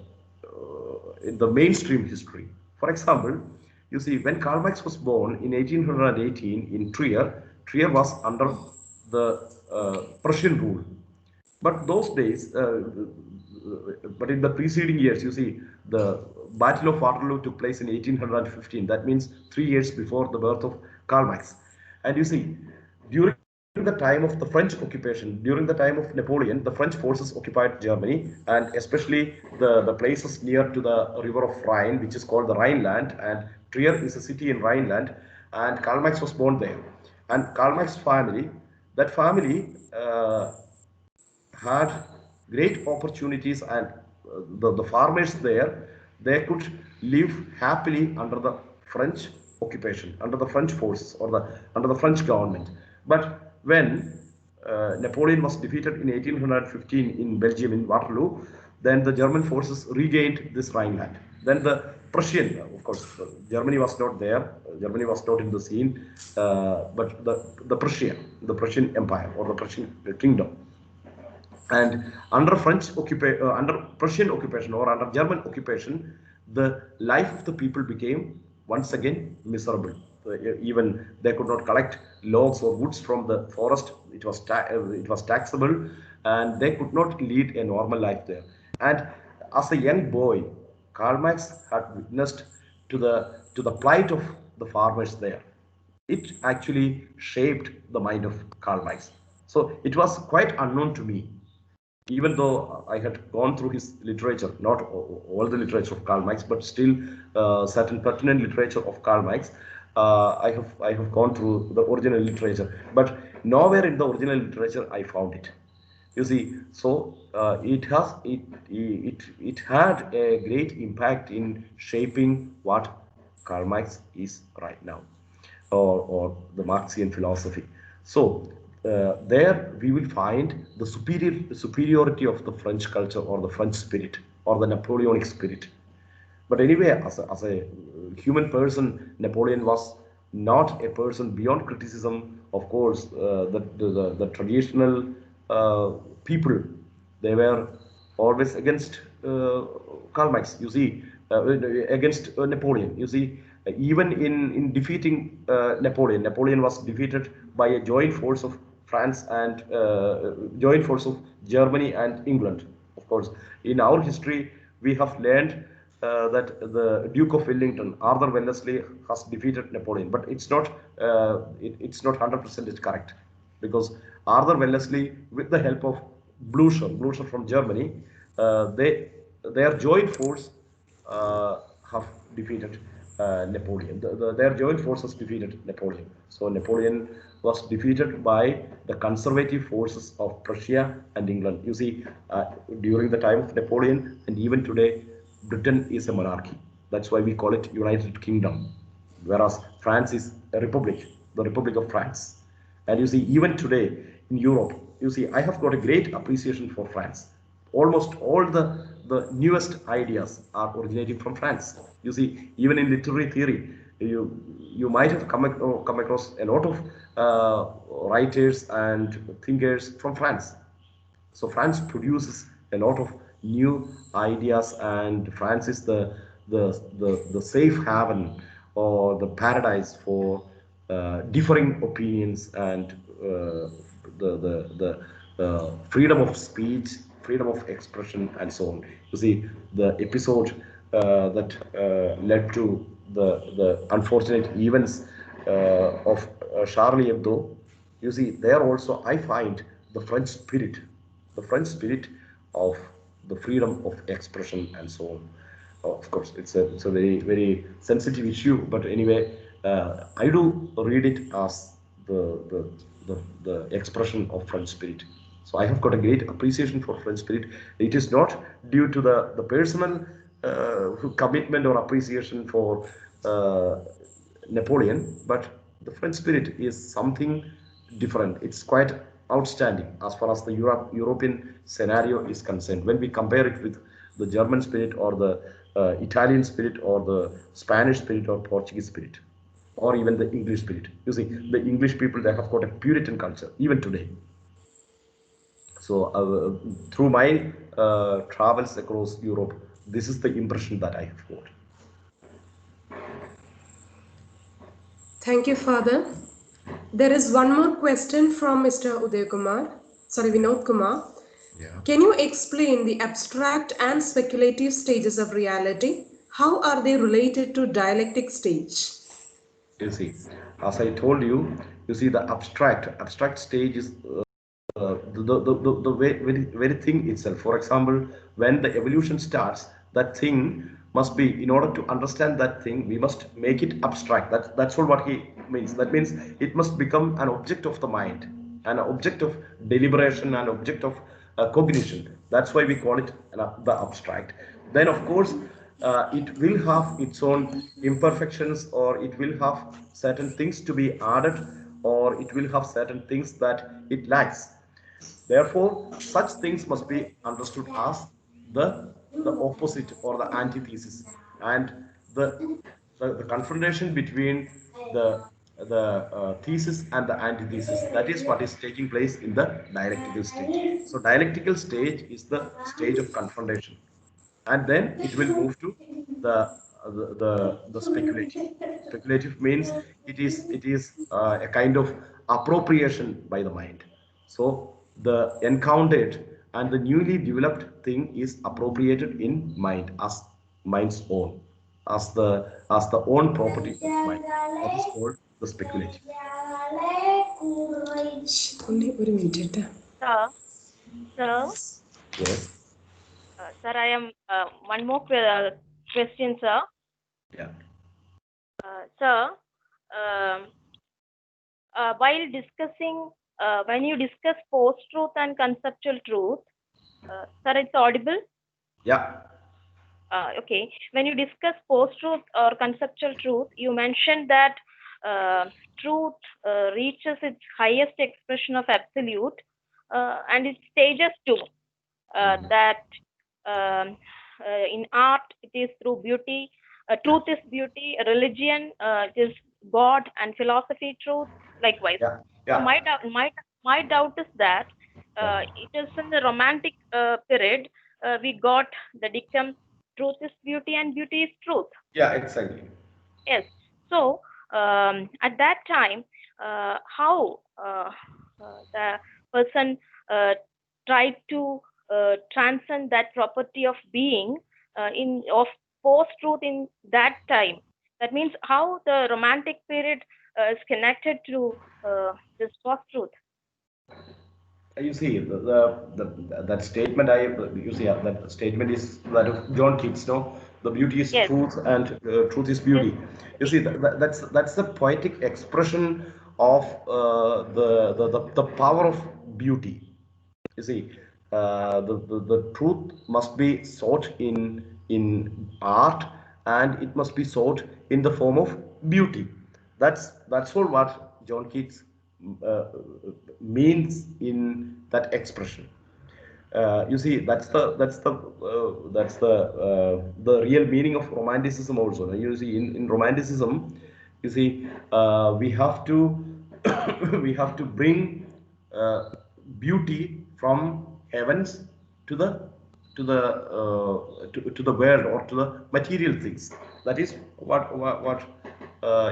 in the mainstream history. For example, you see, when Karl Marx was born in 1818 in Trier, Trier was under the Prussian rule. But those days, but in the preceding years, you see, the Battle of Waterloo took place in 1815. That means 3 years before the birth of Karl Marx. And you see, during the time of the French occupation, during the time of Napoleon, the French forces occupied Germany, and especially the places near to the river of Rhine, which is called the Rhineland. And Trier is a city in Rhineland, and Karl Marx was born there. And Karl Marx family, that family had great opportunities, and the farmers there, they could live happily under the French occupation, under the French forces, or under the French government. But when Napoleon was defeated in 1815 in Belgium, in Waterloo, then the German forces regained this Rhineland. Then the Prussian, of course, Germany was not there. Germany was not in the scene, but the Prussian Empire, or the Prussian kingdom. And under Prussian occupation, or under German occupation, the life of the people became once again miserable. Even they could not collect logs or woods from the forest. It was taxable, and they could not lead a normal life there. And as a young boy, Karl Marx had witnessed to the plight of the farmers there. it actually shaped the mind of Karl Marx. So it was quite unknown to me, even though I had gone through his literature, not all the literature of Karl Marx, but still certain pertinent literature of Karl Marx. I have gone through the original literature, but nowhere in the original literature I found it. You see, so it had a great impact in shaping what Karl Marx is right now, or the Marxian philosophy. So there we will find the superiority of the French culture, or the French spirit, or the Napoleonic spirit. But anyway, as a human person, Napoleon was not a person beyond criticism. Of course, the traditional people, they were always against Karl Marx. You see, against Napoleon. You see, even in defeating Napoleon, Napoleon was defeated by a joint force of France and joint force of Germany and England. Of course, in our history, we have learned that the Duke of Wellington, Arthur Wellesley, has defeated Napoleon, but it's not 100% correct, because Arthur Wellesley, with the help of Blucher from Germany, their joint force have defeated Napoleon. Their joint forces defeated Napoleon. So Napoleon was defeated by the conservative forces of Prussia and England. You see, during the time of Napoleon and even today, Britain is a monarchy. That's why we call it United Kingdom, whereas France is a republic, the Republic of France. And you see, even today in Europe, you see, I have got a great appreciation for France. Almost all the newest ideas are originating from France. You see, even in literary theory, you might have come across a lot of writers and thinkers from France. So France produces a lot of new ideas, and France is the safe haven, or the paradise for differing opinions, and the freedom of speech, freedom of expression, and so on. You see, the episode that led to the unfortunate events of Charlie Hebdo. You see, there also I find the French spirit, the French spirit of the freedom of expression, and so on. Of course, it's a very sensitive issue, but anyway, I do read it as the expression of French spirit. So I have got a great appreciation for French spirit. It is not due to the personal commitment or appreciation for Napoleon, but the French spirit is something different. It's quite outstanding as far as the European scenario is concerned. When we compare it with the German spirit, or the Italian spirit, or the Spanish spirit, or Portuguese spirit, or even the English spirit. You see, the English people, they have got a Puritan culture even today. So through my travels across Europe, this is the impression that I have got. Thank you, Father. There is one more question from Mr. Vinod Kumar. Yeah. Can you explain the abstract and speculative stages of reality? How are they related to dialectic stage? You see, as I told you, you see, the abstract stage is the very thing itself. For example, when the evolution starts, that thing must be, in order to understand that thing, we must make it abstract. That's all what he means. That means it must become an object of the mind, an object of deliberation, an object of cognition. That's why we call it the abstract. Then, of course, it will have its own imperfections, or it will have certain things to be added, or it will have certain things that it lacks. Therefore, such things must be understood as the opposite, or the antithesis, and the confrontation between the thesis and the antithesis. That is what is taking place in the dialectical stage. So, dialectical stage is the stage of confrontation, and then it will move to the the speculative. Speculative means it is a kind of appropriation by the mind. So the encountered and the newly developed thing is appropriated in mind as mind's own, as the own property of mind. That is called the speculative. Only one minute. Sir, sir, Yes. sir, I am one more question, sir. Yeah. Sir, um, while discussing, when you discuss post-truth and conceptual truth, sir, it's audible? Yeah. Okay. When you discuss post-truth or conceptual truth, you mentioned that truth reaches its highest expression of absolute and its stages too. That in art, it is through beauty. Truth is beauty. Religion it is God, and philosophy, truth. Likewise. Yeah. So Yeah. my doubt is that Yeah. it is in the romantic period we got the dictum truth is beauty and beauty is truth. Yeah. Exactly. Yes. So at that time, how the person tried to transcend that property of being in of post-truth in that time. That means how the romantic period is connected to this post-truth. You see, that statement you see that statement is that of John Keats, no? The beauty is Yes. truth and truth is Yes. beauty. You see, that's the poetic expression of the power of beauty. You see, the truth must be sought in art, and it must be sought in the form of beauty. That's all what John Keats uh, means in that expression. You see, the real meaning of romanticism also. You see, in romanticism, you see, we have to we have to bring beauty from heavens to to the world, or to the material things. That is what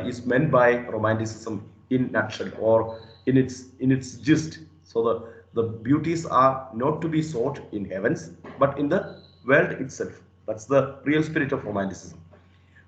is meant by romanticism in nutshell, or in its gist. So the beauties are not to be sought in heavens, but in the world itself. That's the real spirit of romanticism.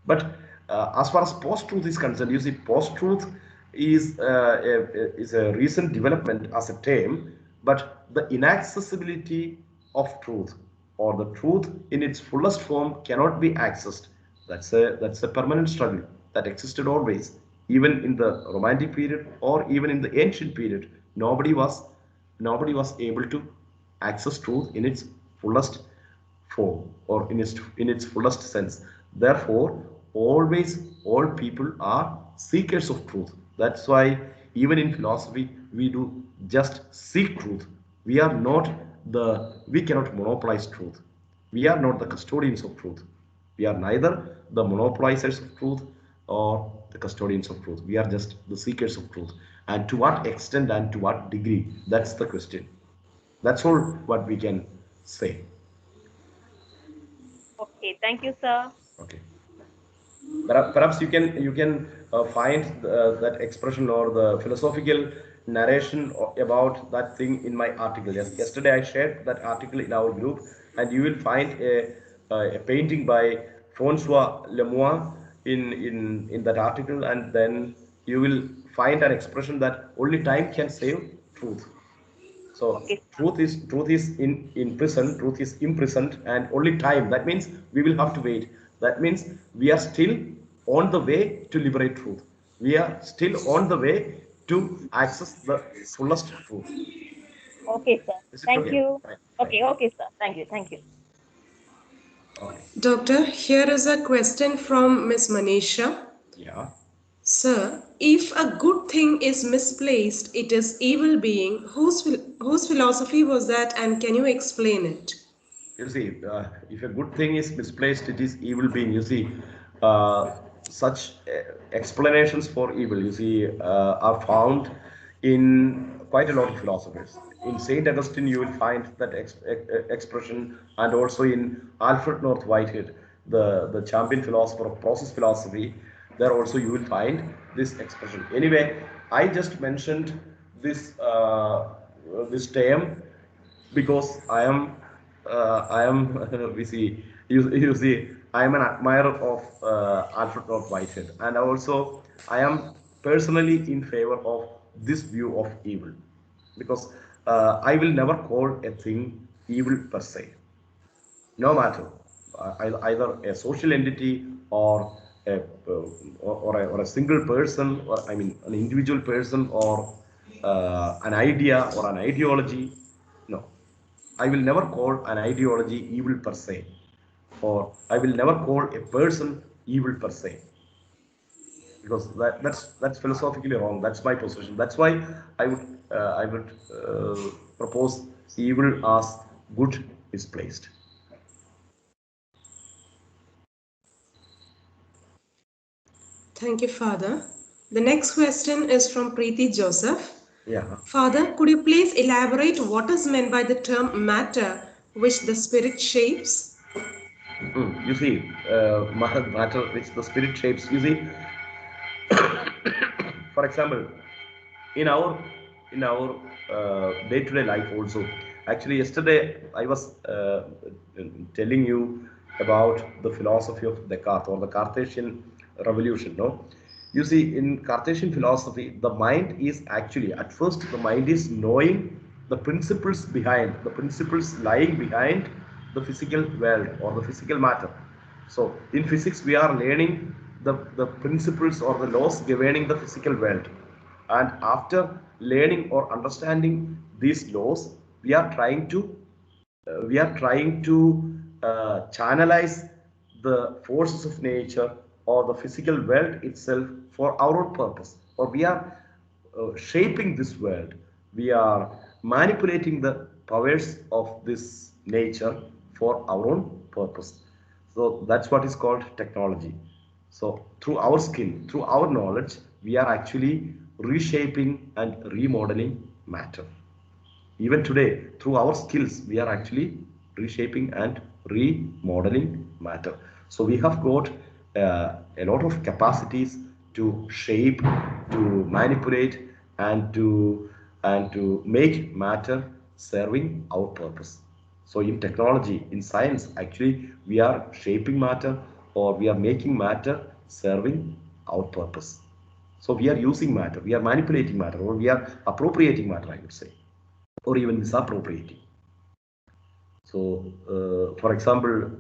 But as far as post-truth is concerned, you see, post-truth is a recent development as a term, but the inaccessibility of truth, or the truth in its fullest form, cannot be accessed. That's a permanent struggle that existed always, even in the romantic period or even in the ancient period. Nobody was able to access truth in its fullest form, or in its fullest sense. Therefore, always all people are seekers of truth. That's why even in philosophy we do just seek truth. We cannot monopolize truth. We are not the custodians of truth. We are neither the monopolizers of truth or the custodians of truth. We are just the seekers of truth. And to what extent and to what degree? That's the question. That's all what we can say. Okay. Thank you, sir. Okay. Perhaps you can find that expression or the philosophical narration about that thing in my article. Yes, yesterday I shared that article in our group, and you will find a painting by Francois Lemoine in that article, and then you will find an expression that only time can save truth. So Okay. truth is in prison, truth is imprisoned, and only time. That means we will have to wait. That means we are still on the way to liberate truth. We are still on the way to access the fullest truth. Okay, sir. Is it Thank okay? you. Fine, fine. Okay. Okay, sir. Thank you. Thank you. Okay. Doctor, here is a question from Miss Manisha. Yeah. Sir, if a good thing is misplaced, it is evil being. Whose philosophy was that, and can you explain it? You see, if a good thing is misplaced, it is evil being. You see, uh, such explanations for evil, you see, are found in quite a lot of philosophers. In Saint Augustine, you will find that expression, and also in Alfred North Whitehead, the champion philosopher of process philosophy. There also you will find this expression. Anyway, I just mentioned this term because I am we see you see I am an admirer of Alfred North Whitehead, and also I am personally in favor of this view of evil, because I will never call a thing evil per se, no matter either a social entity or or a single person, or I mean an individual person, or an idea or an ideology. No, I will never call an ideology evil per se, or I will never call a person evil per se, because that's philosophically wrong. That's my position. That's why I would propose evil as good is placed. Thank you, Father. The next question is from Preeti Joseph. Yeah. Father, could you please elaborate what is meant by the term matter which the spirit shapes? You see, matter which the spirit shapes. You see, for example, in our day-to-day life also. Actually, yesterday I was telling you about the philosophy of Descartes, or the Cartesian revolution. No, you see, in Cartesian philosophy, the mind is actually, at first the mind is knowing the principles lying behind the physical world or the physical matter. So in physics, we are learning the principles or the laws governing the physical world. And after learning or understanding these laws, we are trying to channelize the forces of nature or the physical world itself for our own purpose, or we are shaping this world. We are manipulating the powers of this nature for our own purpose. So that's what is called technology. So through our skill, through our knowledge, we are actually reshaping and remodeling matter. Even today, through our skills, we are actually reshaping and remodeling matter. So we have got a lot of capacities to shape, to manipulate, and to make matter serving our purpose. So in technology, in science, actually we are shaping matter, or we are making matter serving our purpose. So we are using matter, we are manipulating matter, or we are appropriating matter, I would say, or even misappropriating. So, for example,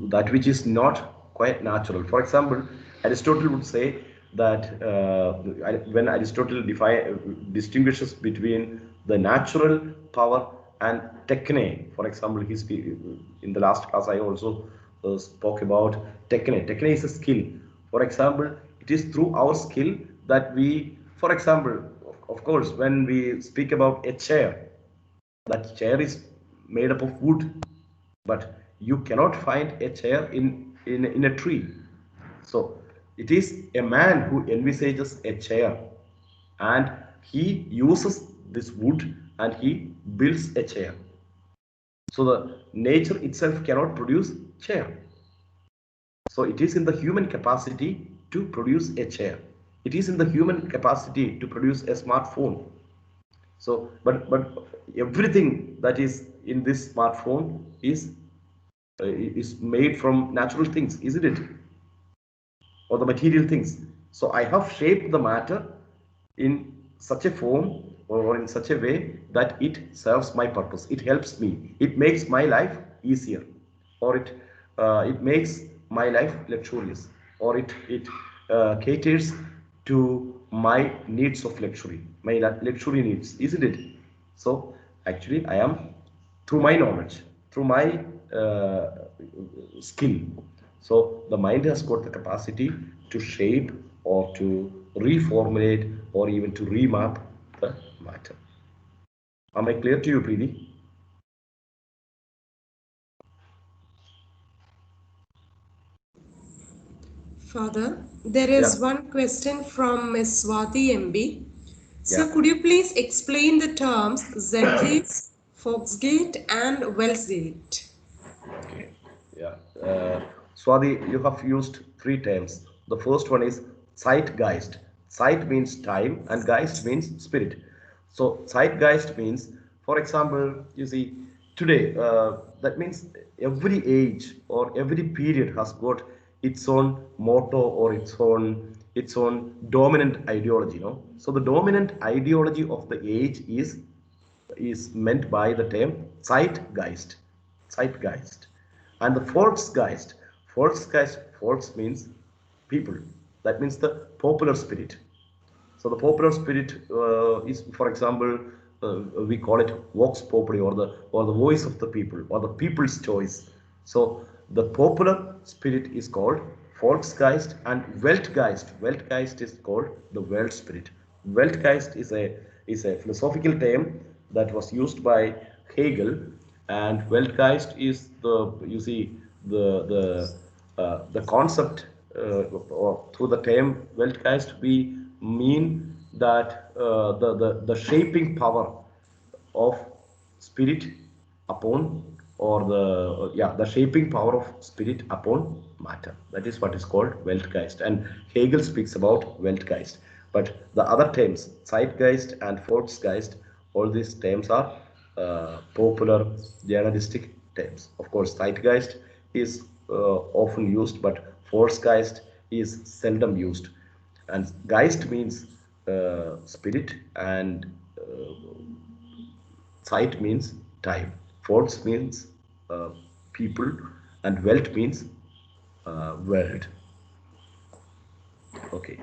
that which is not quite natural. For example, Aristotle would say that when Aristotle distinguishes between the natural power and techne. For example, in the last class I also spoke about techne. Techne is a skill. For example, it is through our skill that we, for example, of course, when we speak about a chair, that chair is made up of wood, but you cannot find a chair in a tree. So it is a man who envisages a chair, and he uses this wood and he builds a chair. So the nature itself cannot produce chair. So it is in the human capacity to produce a chair. It is in the human capacity to produce a smartphone. So, but everything that is in this smartphone is made from natural things, isn't it? Or the material things. So I have shaped the matter in such a form or in such a way that it serves my purpose. It helps me. It makes my life easier, or it makes my life luxurious, or it caters to my needs of luxury, my luxury needs, isn't it? So actually, I am, through my knowledge, through my skill. So the mind has got the capacity to shape or to reformulate or even to remap the matter. Am I clear to you, Preeti? Father, there Yeah, is one question from Ms. Swati MB. yeah. So, could you please explain the terms Z-gate, Foxgate, and Wellsgate? Okay. Yeah. Swati, you have used three terms. The first one is zeitgeist. Zeit means time and geist means spirit. So zeitgeist means, for example, you see, today, that means every age or every period has got its own motto or its own its own dominant ideology, no? So the dominant ideology of the age is meant by the term Zeitgeist, Zeitgeist, and the Volksgeist. Volks means people. That means the popular spirit. So the popular spirit is, for example, we call it vox populi, or the voice of the people, or the people's choice. So the popular spirit is called Volksgeist, and Weltgeist. Weltgeist is called the world spirit. Weltgeist is a philosophical term that was used by Hegel, and Weltgeist is the concept, or through the term Weltgeist, we mean that the shaping power of spirit upon, or the shaping power of spirit upon matter. That is what is called Weltgeist, and Hegel speaks about Weltgeist. But the other terms, Zeitgeist and Volksgeist, all these terms are popular journalistic terms. Of course, Zeitgeist is often used, but Volksgeist is seldom used. And Geist means spirit, and Zeit means time. Volks means people, and Welt means world. Okay.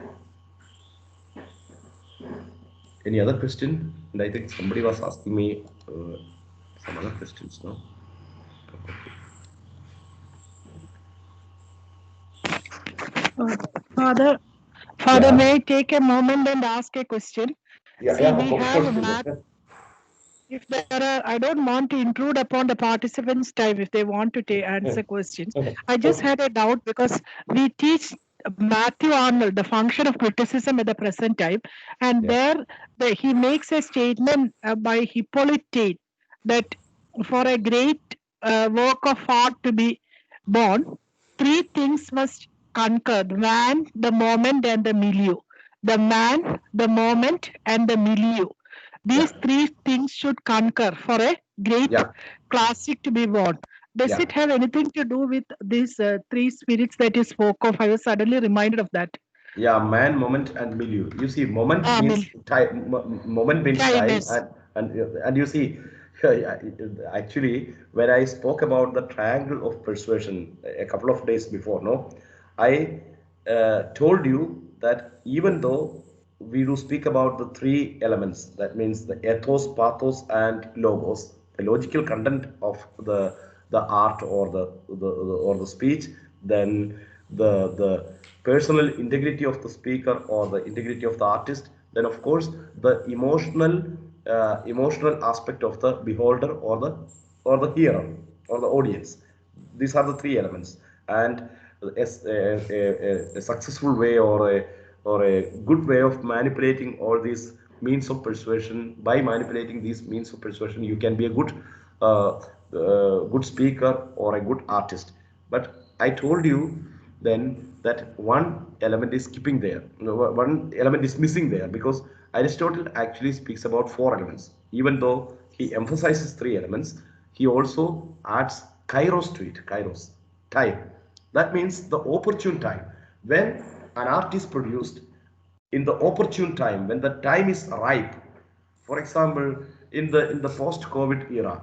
Any other question? And I think somebody was asking me some other questions, no? Father, Yeah. may I take a moment and ask a question? Yeah, See, yeah, we of have course. math. If there are, I don't want to intrude upon the participants' time if they want to answer questions. I just had a doubt because we teach Matthew Arnold the function of criticism at the present time, and Yeah. there he makes a statement by Hippolyte that for a great work of art to be born, three things must concur: the man, the moment, and the milieu. The man, the moment, and the milieu. Yeah. These three things should concur for a great Yeah. classic to be born. Does Yeah. it have anything to do with these three spirits that you spoke of? I was suddenly reminded of that. Yeah, man, moment, and milieu. You see, moment means time. Moment means Time time, is. and you see, actually, when I spoke about the triangle of persuasion a couple of days before, no, I told you that even though we do speak about the three elements, that means the ethos, pathos, and logos, the logical content of the art, or the speech, then the personal integrity of the speaker, or the integrity of the artist, then of course the emotional aspect of the beholder, or the hearer, or the audience. These are the three elements, and a successful way, or a good way of manipulating all these means of persuasion. By manipulating these means of persuasion, you can be a good speaker or a good artist. But I told you then that one element is skipping there. One element is missing there, because Aristotle actually speaks about four elements. Even though he emphasizes three elements, he also adds kairos to it. Kairos, time. That means the opportune time. When an art is produced in the opportune time, when the time is ripe. For example, in the post-COVID era,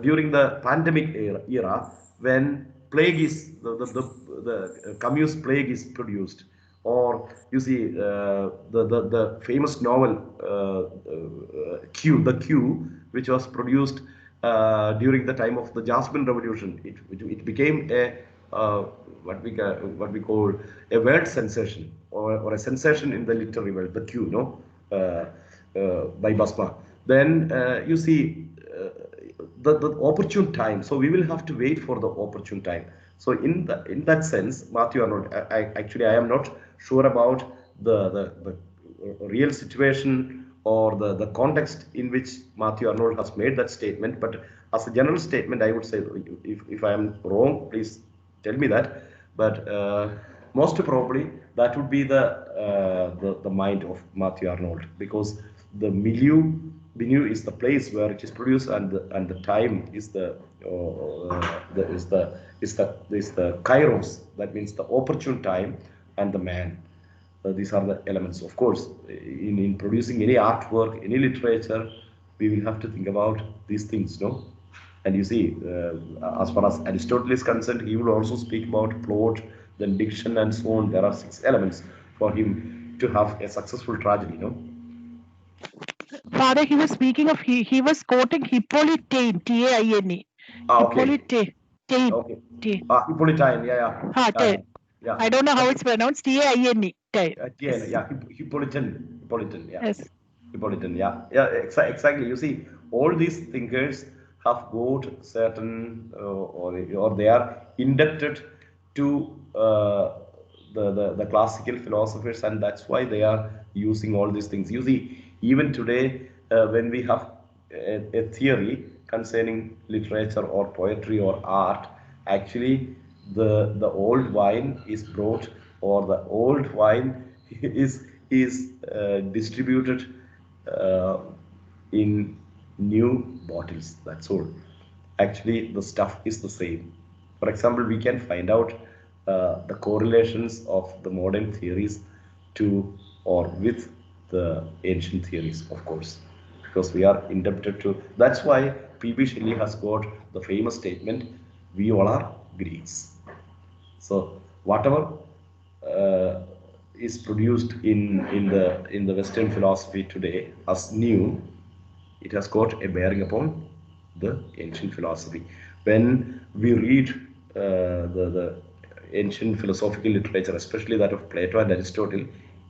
during the pandemic era, when plague is the Camus plague is produced, or you see the famous novel Q, the Q, which was produced during the time of the Jasmine Revolution. It became a what we call a world sensation, or a sensation in the literary world. The Q, no, by Basma. Then you see the opportune time. So we will have to wait for the opportune time. So in that sense, Matthew Arnold, I am not sure about the real situation, or the context in which Matthew Arnold has made that statement. But as a general statement, I would say, if I am wrong, please tell me that. But most probably that would be the mind of Matthew Arnold, because the milieu is the place where it is produced, and the time is the kairos. That means the opportune time, and the man. these are the elements. Of course, in producing any artwork, any literature, we will have to think about these things, no? And you see, as far as Aristotle is concerned, he will also speak about plot, then diction, and so on. There are 6 elements for him to have a successful tragedy, no? Father, he was speaking of, he was quoting Hippolyte, Taine. Okay. Hippolyte, Taine. Okay. Hippolytine, yeah. Taine. Yeah. I don't know how it's pronounced. Taine. Taine. Yeah, Hippolytan, yeah. Yes. Hippolytan, yeah. Exactly. You see, all these thinkers have got certain, or they are indebted to the classical philosophers, and that's why they are using all these things. You see, even today, when we have a theory concerning literature or poetry or art, actually the old wine is brought, or the old wine is distributed uh, in new bottles. That's all. Actually, the stuff is the same. For example, we can find out the correlations of the modern theories to or with the ancient theories, of course, because we are indebted to. That's why P.B. Shelley has got the famous statement, "We all are Greeks." So whatever uh, is produced in the Western philosophy today as new, it has got a bearing upon the ancient philosophy. When we read the ancient philosophical literature, especially that of Plato and Aristotle,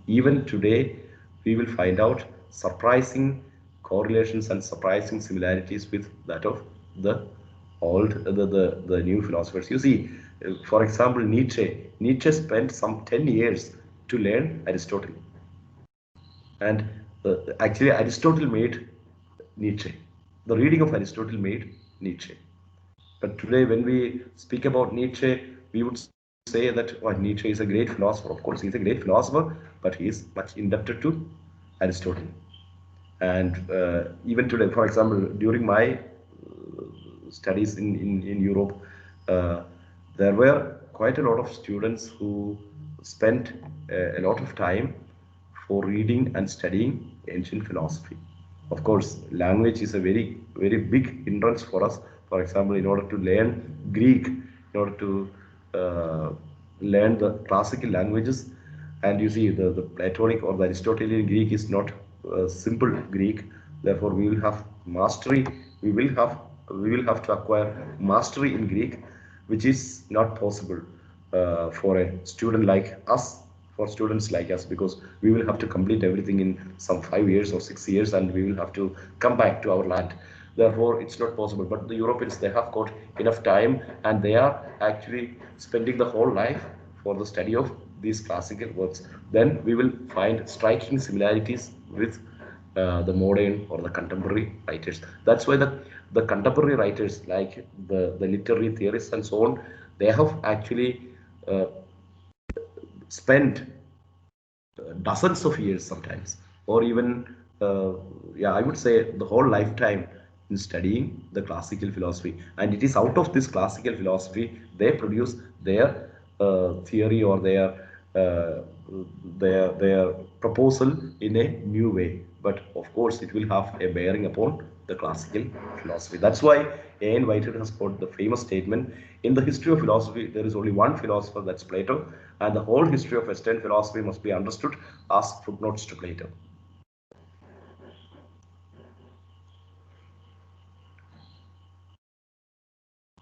even today we will find out surprising correlations and surprising similarities with that of the the new philosophers. You see, for example, Nietzsche spent some 10 years to learn Aristotle, and actually Aristotle made Nietzsche. The reading of Aristotle made Nietzsche. But today, when we speak about Nietzsche, we would say that, well, Nietzsche is a great philosopher. Of course, he's a great philosopher, but he is much indebted to Aristotle. And even today, for example, during my studies in Europe, uh, there were quite a lot of students who spent a lot of time for reading and studying ancient philosophy. Of course, language is a very big hindrance for us. For example, in order to learn Greek, in order to uh, learn the classical languages, and you see the Platonic or the Aristotelian Greek is not simple Greek. Therefore, we will have mastery. We will have to acquire mastery in Greek, which is not possible for a student like us, for students like us, because we will have to complete everything in some 5 years or 6 years, and we will have to come back to our land. Therefore, it's not possible. But the Europeans, they have got enough time, and they are actually spending the whole life for the study of these classical works. Then we will find striking similarities with the modern or the contemporary writers. That's why the contemporary writers, like the literary theorists and so on, they have actually uh, spent dozens of years sometimes, or even yeah, I would say the whole lifetime in studying the classical philosophy. And it is out of this classical philosophy they produce their theory, or uh, their proposal in a new way. But of course, it will have a bearing upon the classical philosophy. That's why A.N. Whitehead has got the famous statement, in the history of philosophy, there is only one philosopher, that's Plato, and the whole history of Western philosophy must be understood as footnotes to Plato.